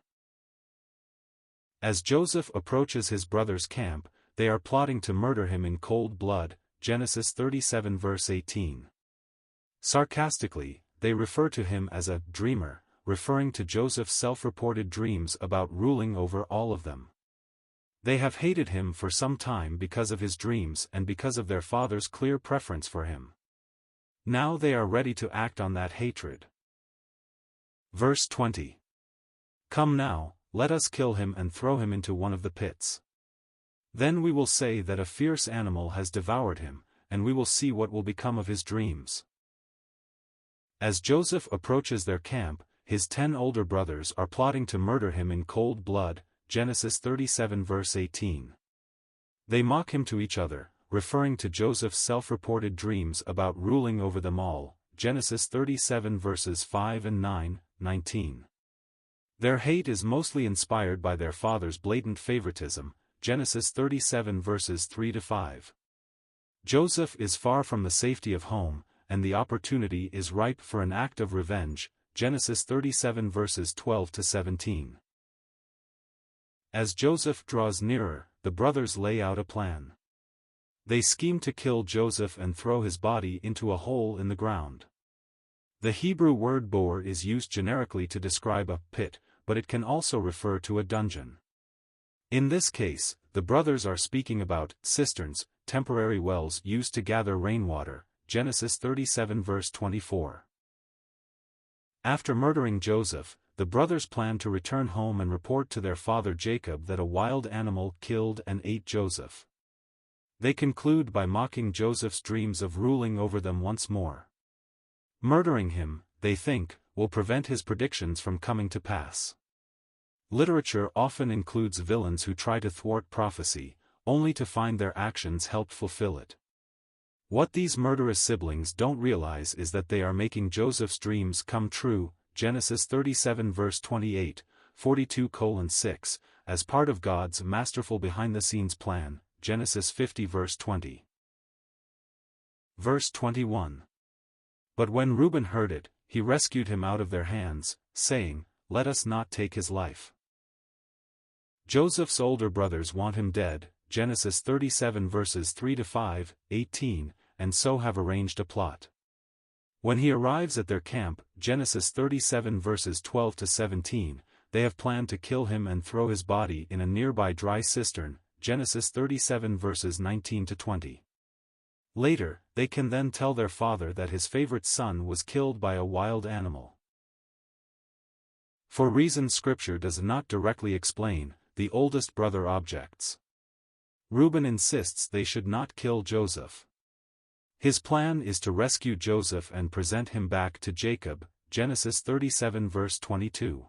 As Joseph approaches his brother's camp, they are plotting to murder him in cold blood, Genesis 37 verse 18. Sarcastically, they refer to him as a dreamer, referring to Joseph's self-reported dreams about ruling over all of them. They have hated him for some time because of his dreams and because of their father's clear preference for him. Now they are ready to act on that hatred. Verse 20. Come now, let us kill him and throw him into one of the pits. Then we will say that a fierce animal has devoured him, and we will see what will become of his dreams. As Joseph approaches their camp, his 10 older brothers are plotting to murder him in cold blood, Genesis 37 verse 18. They mock him to each other, referring to Joseph's self-reported dreams about ruling over them all, Genesis 37 verses 5 and 9, 19. Their hate is mostly inspired by their father's blatant favoritism, Genesis 37 verses 3 to 5. Joseph is far from the safety of home, and the opportunity is ripe for an act of revenge, Genesis 37 verses 12 to 17. As Joseph draws nearer, the brothers lay out a plan. They scheme to kill Joseph and throw his body into a hole in the ground. The Hebrew word bor is used generically to describe a pit, but it can also refer to a dungeon. In this case, the brothers are speaking about cisterns, temporary wells used to gather rainwater, Genesis 37 verse 24. After murdering Joseph, the brothers plan to return home and report to their father Jacob that a wild animal killed and ate Joseph. They conclude by mocking Joseph's dreams of ruling over them once more. Murdering him, they think, will prevent his predictions from coming to pass. Literature often includes villains who try to thwart prophecy, only to find their actions help fulfill it. What these murderous siblings don't realize is that they are making Joseph's dreams come true, Genesis 37 verse 28, 42:6, as part of God's masterful behind-the-scenes plan, Genesis 50 verse 20. Verse 21. But when Reuben heard it, he rescued him out of their hands, saying, "Let us not take his life." Joseph's older brothers want him dead, Genesis 37 verses 3 to 5, 18, and so have arranged a plot. When he arrives at their camp, Genesis 37 verses 12 to 17, they have planned to kill him and throw his body in a nearby dry cistern, Genesis 37 verses 19 to 20. Later, they can then tell their father that his favorite son was killed by a wild animal. For reasons Scripture does not directly explain, the oldest brother objects. Reuben insists they should not kill Joseph. His plan is to rescue Joseph and present him back to Jacob, Genesis 37 verse 22.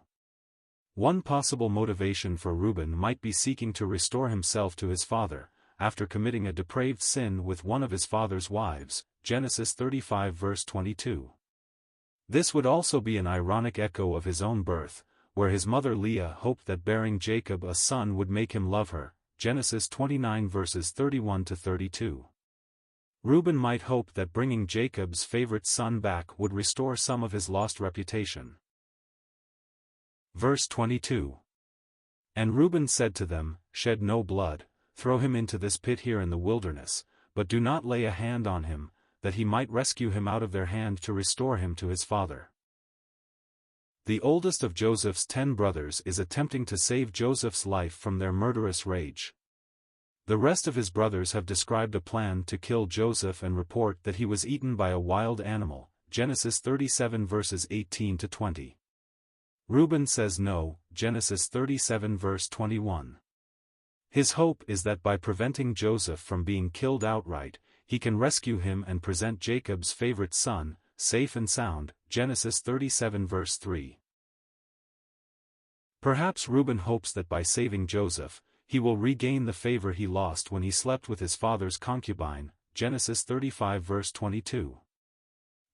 One possible motivation for Reuben might be seeking to restore himself to his father, after committing a depraved sin with one of his father's wives, Genesis 35 verse 22. This would also be an ironic echo of his own birth, where his mother Leah hoped that bearing Jacob a son would make him love her, Genesis 29 verses 31 to 32. Reuben might hope that bringing Jacob's favorite son back would restore some of his lost reputation. Verse 22. And Reuben said to them, Shed no blood, throw him into this pit here in the wilderness, but do not lay a hand on him, that he might rescue him out of their hand to restore him to his father. The oldest of Joseph's 10 brothers is attempting to save Joseph's life from their murderous rage. The rest of his brothers have described a plan to kill Joseph and report that he was eaten by a wild animal, Genesis 37 verses 18 to 20. Reuben says no, Genesis 37 verse 21. His hope is that by preventing Joseph from being killed outright, he can rescue him and present Jacob's favorite son, safe and sound, Genesis 37 verse 3. Perhaps Reuben hopes that by saving Joseph, he will regain the favor he lost when he slept with his father's concubine, Genesis 35 verse 22.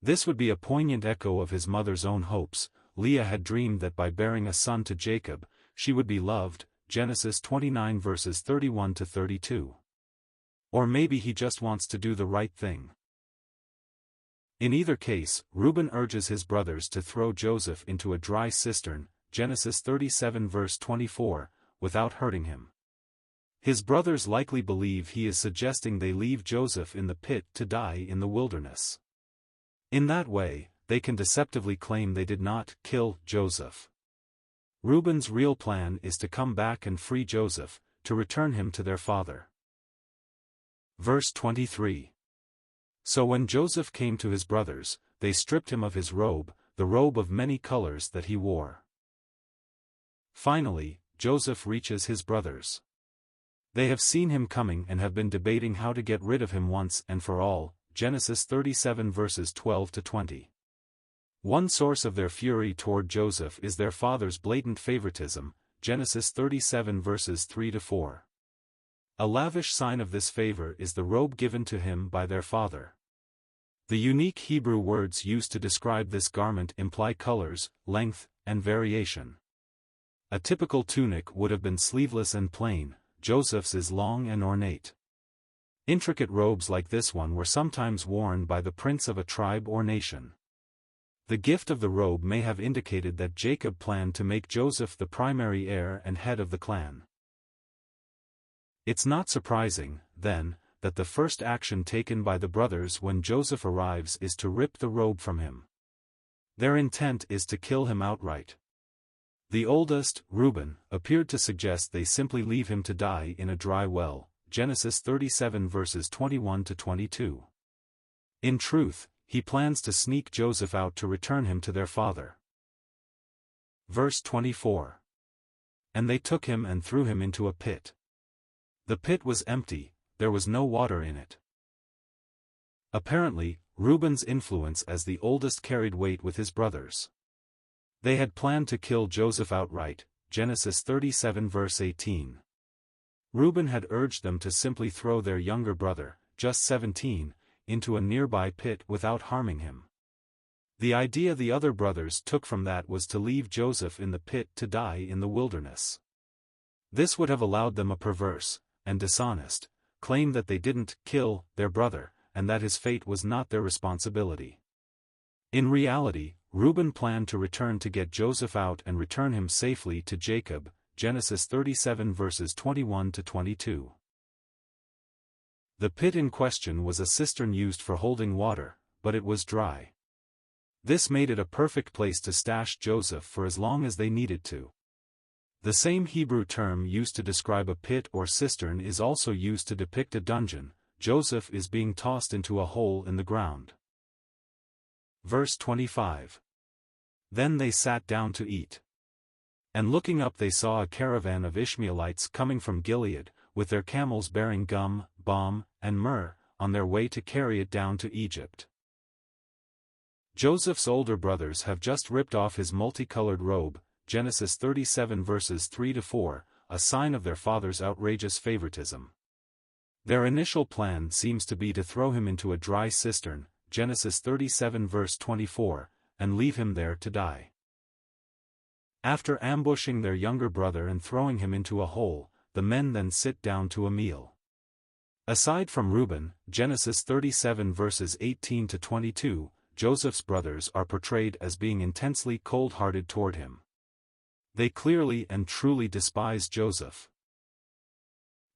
This would be a poignant echo of his mother's own hopes. Leah had dreamed that by bearing a son to Jacob, she would be loved, Genesis 29 verses 31 to 32. Or maybe he just wants to do the right thing. In either case, Reuben urges his brothers to throw Joseph into a dry cistern, Genesis 37 verse 24, without hurting him. His brothers likely believe he is suggesting they leave Joseph in the pit to die in the wilderness. In that way, they can deceptively claim they did not kill Joseph. Reuben's real plan is to come back and free Joseph, to return him to their father. Verse 23. So when Joseph came to his brothers, they stripped him of his robe, the robe of many colors that he wore. Finally, Joseph reaches his brothers. They have seen him coming and have been debating how to get rid of him once and for all, Genesis 37 verses 12 to 20. One source of their fury toward Joseph is their father's blatant favoritism, Genesis 37 verses 3 to 4. A lavish sign of this favor is the robe given to him by their father. The unique Hebrew words used to describe this garment imply colors, length, and variation. A typical tunic would have been sleeveless and plain, Joseph's is long and ornate. Intricate robes like this one were sometimes worn by the prince of a tribe or nation. The gift of the robe may have indicated that Jacob planned to make Joseph the primary heir and head of the clan. It's not surprising, then, that the first action taken by the brothers when Joseph arrives is to rip the robe from him. Their intent is to kill him outright. The oldest, Reuben, appeared to suggest they simply leave him to die in a dry well, Genesis 37 verses 21 to 22. In truth, he plans to sneak Joseph out to return him to their father. Verse 24. And they took him and threw him into a pit. The pit was empty, there was no water in it. Apparently, Reuben's influence as the oldest carried weight with his brothers. They had planned to kill Joseph outright, Genesis 37 verse 18. Reuben had urged them to simply throw their younger brother, just 17, into a nearby pit without harming him. The idea the other brothers took from that was to leave Joseph in the pit to die in the wilderness. This would have allowed them a perverse, and dishonest, claim that they didn't kill their brother, and that his fate was not their responsibility. In reality, Reuben planned to return to get Joseph out and return him safely to Jacob, Genesis 37 verses 21 to 22. The pit in question was a cistern used for holding water, but it was dry. This made it a perfect place to stash Joseph for as long as they needed to. The same Hebrew term used to describe a pit or cistern is also used to depict a dungeon. Joseph is being tossed into a hole in the ground. Verse 25. Then they sat down to eat. And looking up they saw a caravan of Ishmaelites coming from Gilead, with their camels bearing gum, balm, and myrrh, on their way to carry it down to Egypt. Joseph's older brothers have just ripped off his multicolored robe, Genesis 37 verses 3 to 4, a sign of their father's outrageous favoritism. Their initial plan seems to be to throw him into a dry cistern, Genesis 37 verse 24, and leave him there to die. After ambushing their younger brother and throwing him into a hole, the men then sit down to a meal. Aside from Reuben, Genesis 37 verses 18 to 22, Joseph's brothers are portrayed as being intensely cold-hearted toward him. They clearly and truly despise Joseph.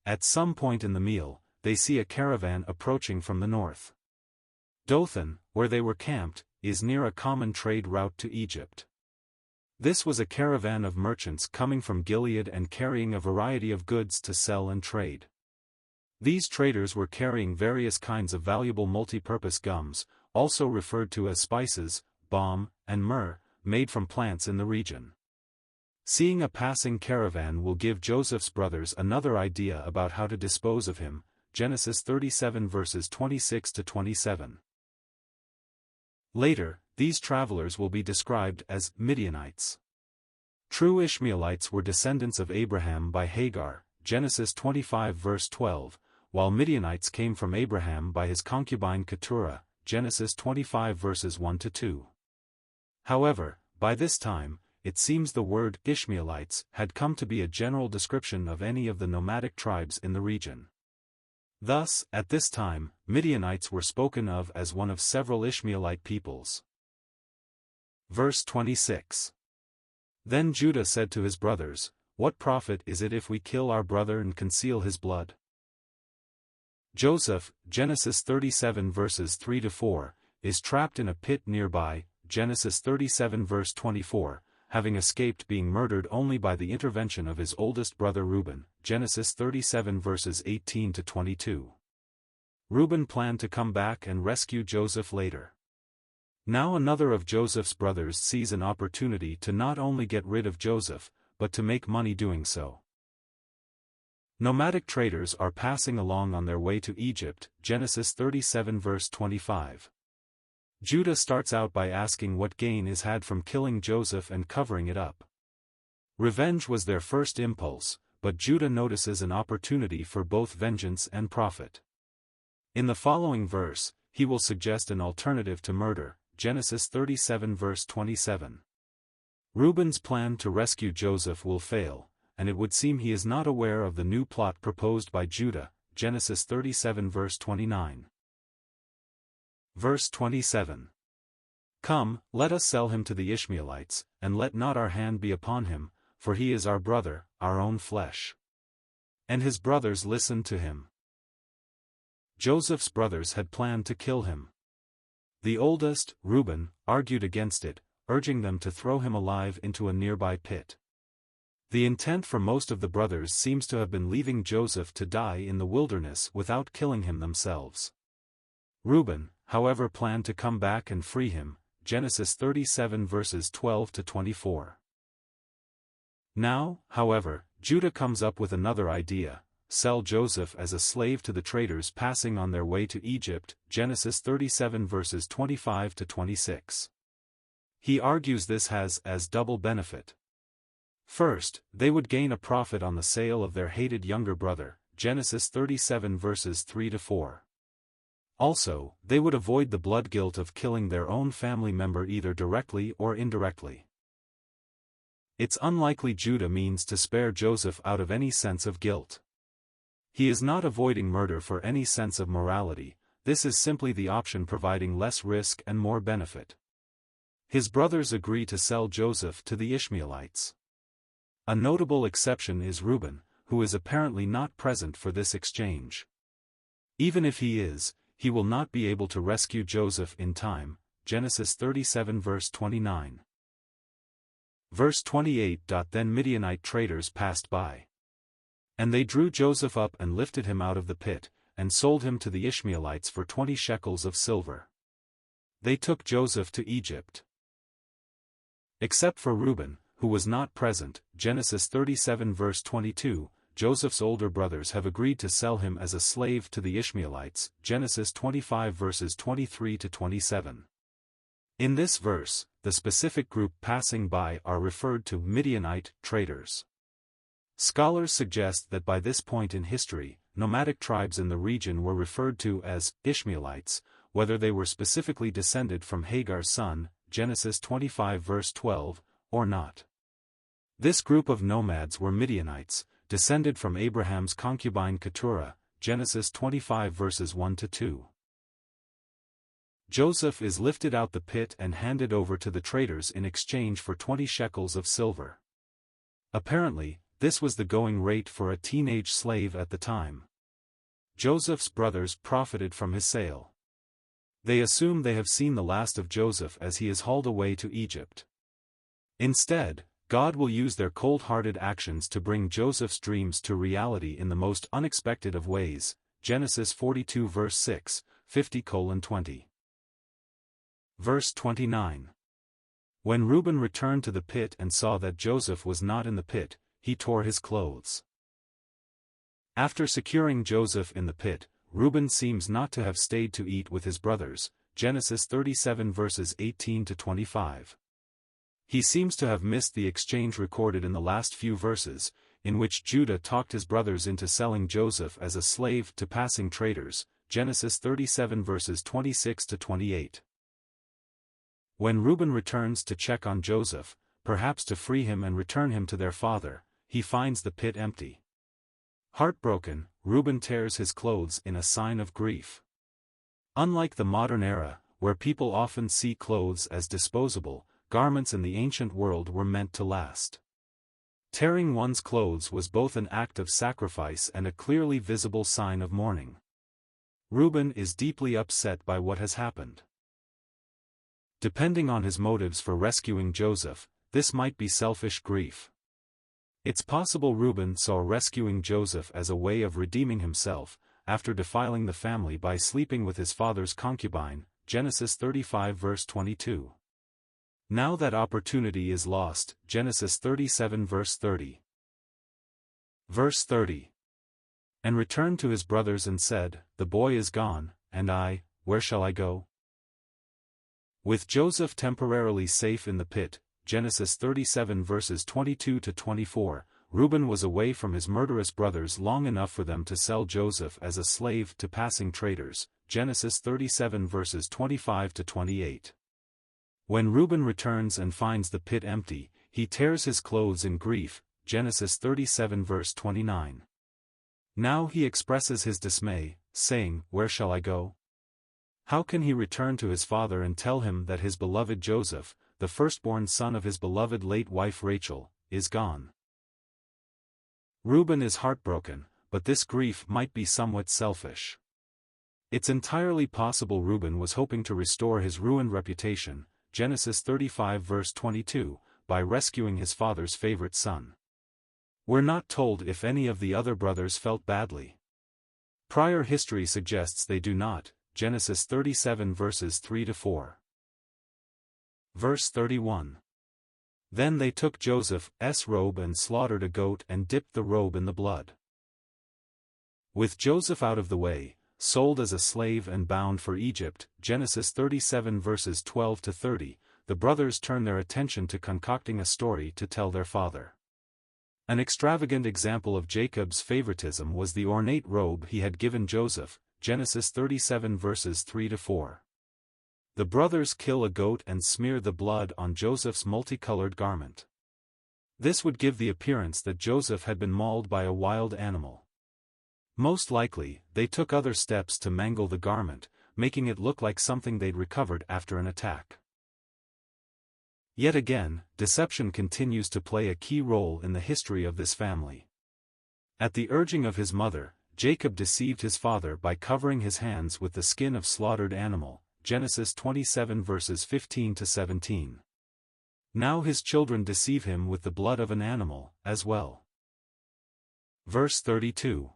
At some point in the meal, they see a caravan approaching from the north. Dothan, where they were camped, is near a common trade route to Egypt. This was a caravan of merchants coming from Gilead and carrying a variety of goods to sell and trade. These traders were carrying various kinds of valuable multi-purpose gums, also referred to as spices, balm, and myrrh, made from plants in the region. Seeing a passing caravan will give Joseph's brothers another idea about how to dispose of him, Genesis 37 verses 26 to 27. Later, these travelers will be described as Midianites. True Ishmaelites were descendants of Abraham by Hagar, Genesis 25 verse 12, while Midianites came from Abraham by his concubine Keturah, Genesis 25 verses 1 to 2. However, by this time, it seems the word Ishmaelites had come to be a general description of any of the nomadic tribes in the region. Thus, at this time, Midianites were spoken of as one of several Ishmaelite peoples. Verse 26. Then Judah said to his brothers, "What profit is it if we kill our brother and conceal his blood?" Joseph, Genesis 37 verses 3 to 4, is trapped in a pit nearby, Genesis 37 verse 24, having escaped being murdered only by the intervention of his oldest brother Reuben, Genesis 37 verses 18 to 22. Reuben planned to come back and rescue Joseph later. Now another of Joseph's brothers sees an opportunity to not only get rid of Joseph, but to make money doing so. Nomadic traders are passing along on their way to Egypt, Genesis 37 verse 25. Judah starts out by asking what gain is had from killing Joseph and covering it up. Revenge was their first impulse, but Judah notices an opportunity for both vengeance and profit. In the following verse, he will suggest an alternative to murder, Genesis 37 verse 27. Reuben's plan to rescue Joseph will fail, and it would seem he is not aware of the new plot proposed by Judah, Genesis 37 verse 29. Verse 27. Come, let us sell him to the Ishmaelites, and let not our hand be upon him, for he is our brother, our own flesh. And his brothers listened to him. Joseph's brothers had planned to kill him. The oldest, Reuben, argued against it, urging them to throw him alive into a nearby pit. The intent for most of the brothers seems to have been leaving Joseph to die in the wilderness without killing him themselves. Reuben, however, planned to come back and free him, Genesis 37 verses 12 to 24. Now, however, Judah comes up with another idea: sell Joseph as a slave to the traders passing on their way to Egypt, Genesis 37 verses 25 to 26. He argues this has as double benefit. First, they would gain a profit on the sale of their hated younger brother, Genesis 37 verses 3 to 4. Also, they would avoid the blood guilt of killing their own family member either directly or indirectly. It's unlikely Judah means to spare Joseph out of any sense of guilt. He is not avoiding murder for any sense of morality, this is simply the option providing less risk and more benefit. His brothers agree to sell Joseph to the Ishmaelites. A notable exception is Reuben, who is apparently not present for this exchange. Even if he is, he will not be able to rescue Joseph in time, Genesis 37 verse 29. Verse 28. Then Midianite traders passed by. And they drew Joseph up and lifted him out of the pit, and sold him to the Ishmaelites for 20 shekels of silver. They took Joseph to Egypt. Except for Reuben, who was not present, Genesis 37 verse 22, Joseph's older brothers have agreed to sell him as a slave to the Ishmaelites, Genesis 25 verses 23 to 27. In this verse, the specific group passing by are referred to Midianite traders. Scholars suggest that by this point in history, nomadic tribes in the region were referred to as Ishmaelites, whether they were specifically descended from Hagar's son, Genesis 25 verse 12, or not. This group of nomads were Midianites, descended from Abraham's concubine Keturah, Genesis 25 verses 1-2. Joseph is lifted out the pit and handed over to the traders in exchange for 20 shekels of silver. Apparently, this was the going rate for a teenage slave at the time. Joseph's brothers profited from his sale. They assume they have seen the last of Joseph as he is hauled away to Egypt. Instead, God will use their cold-hearted actions to bring Joseph's dreams to reality in the most unexpected of ways. Genesis 42 verse 6, 50:20. Verse 29. When Reuben returned to the pit and saw that Joseph was not in the pit, he tore his clothes. After securing Joseph in the pit, Reuben seems not to have stayed to eat with his brothers. Genesis 37 verses 18-25. He seems to have missed the exchange recorded in the last few verses, in which Judah talked his brothers into selling Joseph as a slave to passing traders. Genesis 37 verses 26-28. When Reuben returns to check on Joseph, perhaps to free him and return him to their father, he finds the pit empty. Heartbroken, Reuben tears his clothes in a sign of grief. Unlike the modern era, where people often see clothes as disposable, garments in the ancient world were meant to last. Tearing one's clothes was both an act of sacrifice and a clearly visible sign of mourning. Reuben is deeply upset by what has happened. Depending on his motives for rescuing Joseph, this might be selfish grief. It's possible Reuben saw rescuing Joseph as a way of redeeming himself, after defiling the family by sleeping with his father's concubine. Genesis 35 verse 22. Now that opportunity is lost. Genesis 37 verse 30. Verse 30. And returned to his brothers and said, The boy is gone, and I, where shall I go? With Joseph temporarily safe in the pit, Genesis 37 verses 22-24, Reuben was away from his murderous brothers long enough for them to sell Joseph as a slave to passing traders. Genesis 37 verses 25-28. When Reuben returns and finds the pit empty, he tears his clothes in grief. Genesis 37 verse 29. Now he expresses his dismay, saying, Where shall I go? How can he return to his father and tell him that his beloved Joseph, the firstborn son of his beloved late wife Rachel, is gone? Reuben is heartbroken, but this grief might be somewhat selfish. It's entirely possible Reuben was hoping to restore his ruined reputation, Genesis 35 verse 22, by rescuing his father's favorite son. We're not told if any of the other brothers felt badly. Prior history suggests they do not. Genesis 37 verses 3-4. Verse 31. Then they took Joseph's robe and slaughtered a goat and dipped the robe in the blood. With Joseph out of the way, sold as a slave and bound for Egypt, Genesis 37 verses 12-30, the brothers turn their attention to concocting a story to tell their father. An extravagant example of Jacob's favoritism was the ornate robe he had given Joseph, Genesis 37 verses 3-4. The brothers kill a goat and smear the blood on Joseph's multicolored garment. This would give the appearance that Joseph had been mauled by a wild animal. Most likely, they took other steps to mangle the garment, making it look like something they'd recovered after an attack. Yet again, deception continues to play a key role in the history of this family. At the urging of his mother, Jacob deceived his father by covering his hands with the skin of slaughtered animal, Genesis 27 verses 15-17. Now his children deceive him with the blood of an animal, as well. Verse 32.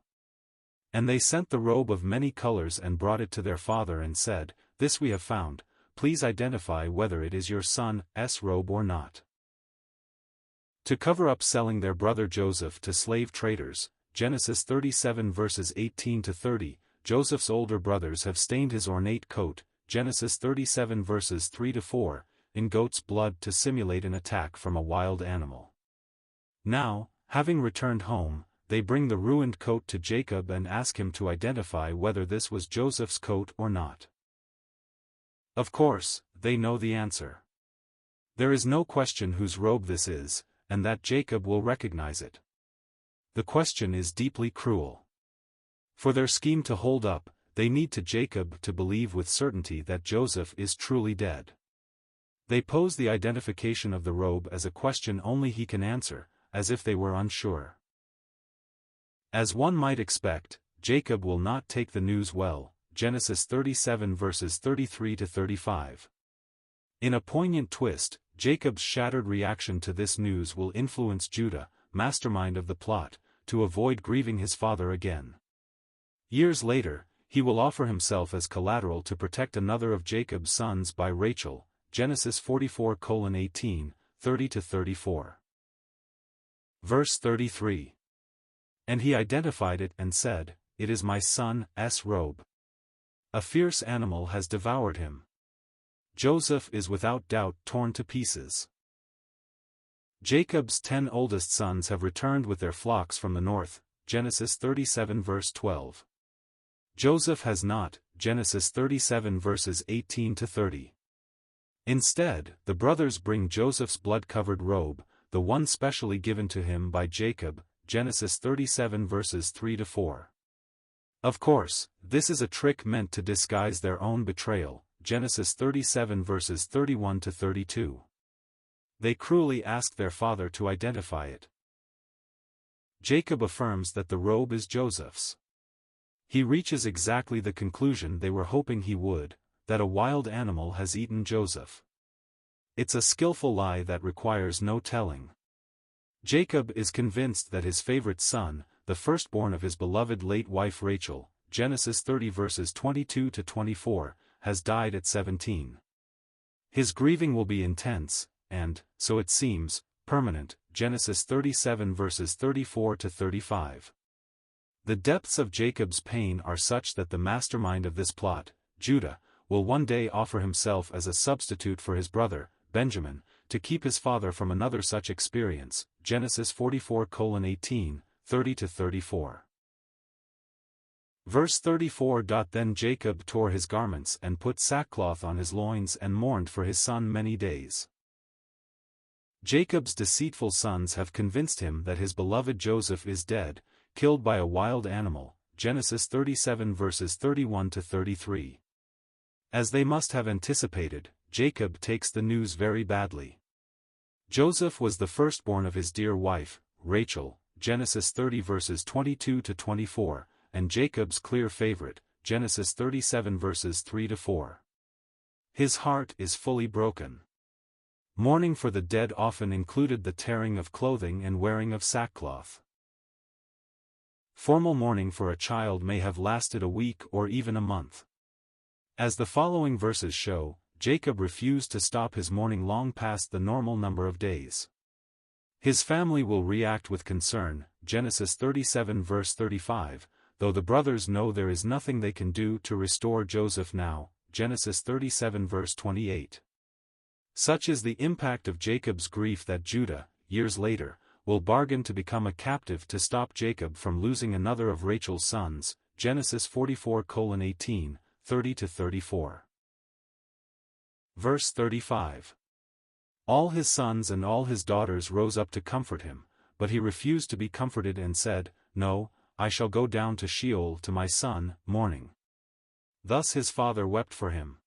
And they sent the robe of many colors and brought it to their father and said, This we have found, please identify whether it is your son's robe or not. To cover up selling their brother Joseph to slave traders, Genesis 37 verses 18-30, Joseph's older brothers have stained his ornate coat, Genesis 37 verses 3-4, in goat's blood to simulate an attack from a wild animal. Now, having returned home, they bring the ruined coat to Jacob and ask him to identify whether this was Joseph's coat or not. Of course, they know the answer. There is no question whose robe this is, and that Jacob will recognize it. The question is deeply cruel. For their scheme to hold up, they need Jacob to believe with certainty that Joseph is truly dead. They pose the identification of the robe as a question only he can answer, as if they were unsure. As one might expect, Jacob will not take the news well, Genesis 37 verses 33 to 35. In a poignant twist, Jacob's shattered reaction to this news will influence Judah, mastermind of the plot, to avoid grieving his father again. Years later, he will offer himself as collateral to protect another of Jacob's sons by Rachel, Genesis 44:18, 30 to 34. Verse 33. And he identified it and said, "It is my son's robe. A fierce animal has devoured him." Joseph is without doubt torn to pieces. Jacob's 10 oldest sons have returned with their flocks from the north, Genesis 37 verse 12. Joseph has not, Genesis 37 verses 18 to 30. Instead, the brothers bring Joseph's blood-covered robe, the one specially given to him by Jacob, Genesis 37 verses 3 to 4. Of course, this is a trick meant to disguise their own betrayal, Genesis 37 verses 31 to 32. They cruelly ask their father to identify it. Jacob affirms that the robe is Joseph's. He reaches exactly the conclusion they were hoping he would, that a wild animal has eaten Joseph. It's a skillful lie that requires no telling. Jacob is convinced that his favorite son, the firstborn of his beloved late wife Rachel, Genesis 30 verses 22 to 24, has died at 17. His grieving will be intense, and, so it seems, permanent, Genesis 37 verses 34 to 35. The depths of Jacob's pain are such that the mastermind of this plot, Judah, will one day offer himself as a substitute for his brother, Benjamin, to keep his father from another such experience, Genesis 44:18, 30 to 34. Verse 34. Then Jacob tore his garments and put sackcloth on his loins and mourned for his son many days. Jacob's deceitful sons have convinced him that his beloved Joseph is dead, killed by a wild animal, Genesis 37 verses 31 to 33. As they must have anticipated, Jacob takes the news very badly. Joseph was the firstborn of his dear wife, Rachel, Genesis 30 verses 22 to 24, and Jacob's clear favorite, Genesis 37 verses 3 to 4. His heart is fully broken. Mourning for the dead often included the tearing of clothing and wearing of sackcloth. Formal mourning for a child may have lasted a week or even a month. As the following verses show, Jacob refused to stop his mourning long past the normal number of days. His family will react with concern, Genesis 37 verse 35, though the brothers know there is nothing they can do to restore Joseph now, Genesis 37 verse 28. Such is the impact of Jacob's grief that Judah, years later, will bargain to become a captive to stop Jacob from losing another of Rachel's sons, Genesis 44:18, 30 to 34. Verse 35. All his sons and all his daughters rose up to comfort him, but he refused to be comforted and said, "No, I shall go down to Sheol to my son, mourning." Thus his father wept for him.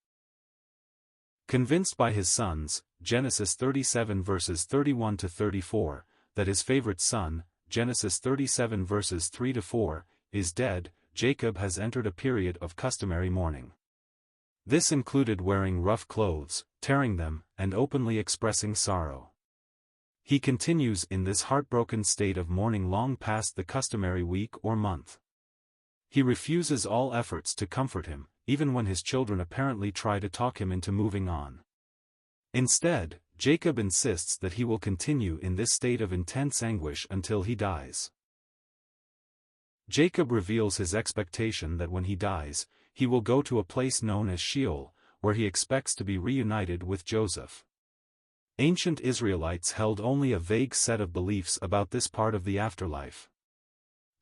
Convinced by his sons, Genesis 37 verses 31 to 34, that his favorite son, Genesis 37 verses 3 to 4, is dead, Jacob has entered a period of customary mourning. This included wearing rough clothes, tearing them, and openly expressing sorrow. He continues in this heartbroken state of mourning long past the customary week or month. He refuses all efforts to comfort him, even when his children apparently try to talk him into moving on. Instead, Jacob insists that he will continue in this state of intense anguish until he dies. Jacob reveals his expectation that when he dies, he will go to a place known as Sheol, where he expects to be reunited with Joseph. Ancient Israelites held only a vague set of beliefs about this part of the afterlife.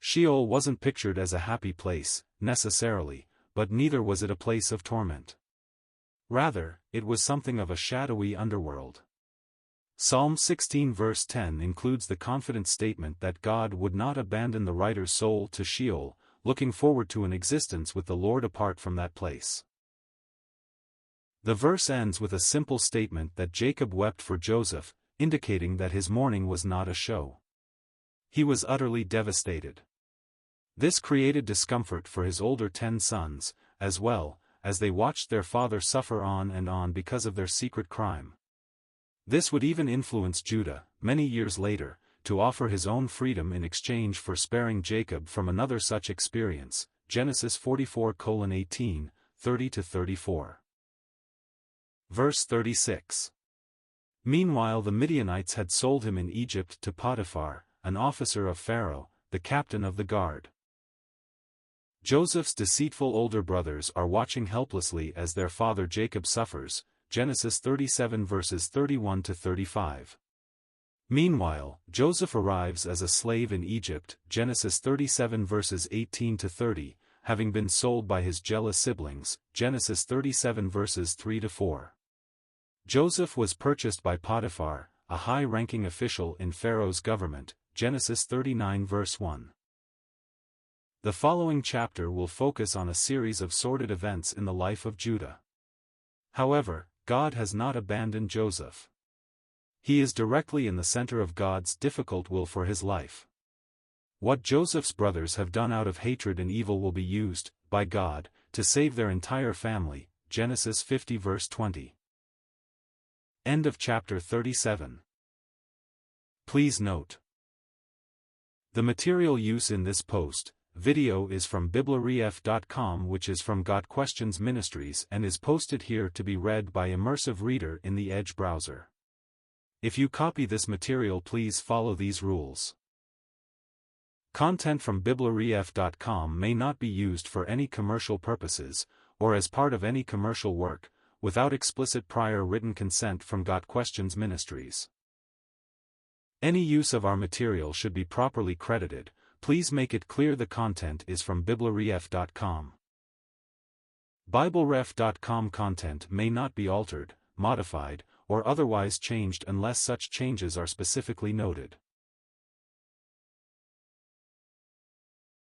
Sheol wasn't pictured as a happy place, necessarily, but neither was it a place of torment. Rather, it was something of a shadowy underworld. Psalm 16 verse 10 includes the confident statement that God would not abandon the writer's soul to Sheol, looking forward to an existence with the Lord apart from that place. The verse ends with a simple statement that Jacob wept for Joseph, indicating that his mourning was not a show. He was utterly devastated. This created discomfort for his older 10 sons, as well, as they watched their father suffer on and on because of their secret crime. This would even influence Judah, many years later, to offer his own freedom in exchange for sparing Jacob from another such experience. Genesis 44:18, 30-34. Verse 36. Meanwhile the Midianites had sold him in Egypt to Potiphar, an officer of Pharaoh, the captain of the guard. Joseph's deceitful older brothers are watching helplessly as their father Jacob suffers. Genesis 37 verses 31-35. Meanwhile, Joseph arrives as a slave in Egypt. Genesis 37 verses 18-30, having been sold by his jealous siblings. Genesis 37 verses 3-4. Joseph was purchased by Potiphar, a high-ranking official in Pharaoh's government. Genesis 39 verse 1. The following chapter will focus on a series of sordid events in the life of Judah. However, God has not abandoned Joseph. He is directly in the center of God's difficult will for his life. What Joseph's brothers have done out of hatred and evil will be used, by God, to save their entire family. Genesis 50 verse 20. End of chapter 37. Please note: the material use in this video is from BibleRef.com, which is from Got Questions Ministries and is posted here to be read by immersive reader in the Edge browser. If you copy this material, please follow these rules. Content from BibleRef.com may not be used for any commercial purposes, or as part of any commercial work, without explicit prior written consent from Got Questions Ministries. Any use of our material should be properly credited. Please make it clear the content is from BibleRef.com. BibleRef.com content may not be altered, modified, or otherwise changed unless such changes are specifically noted.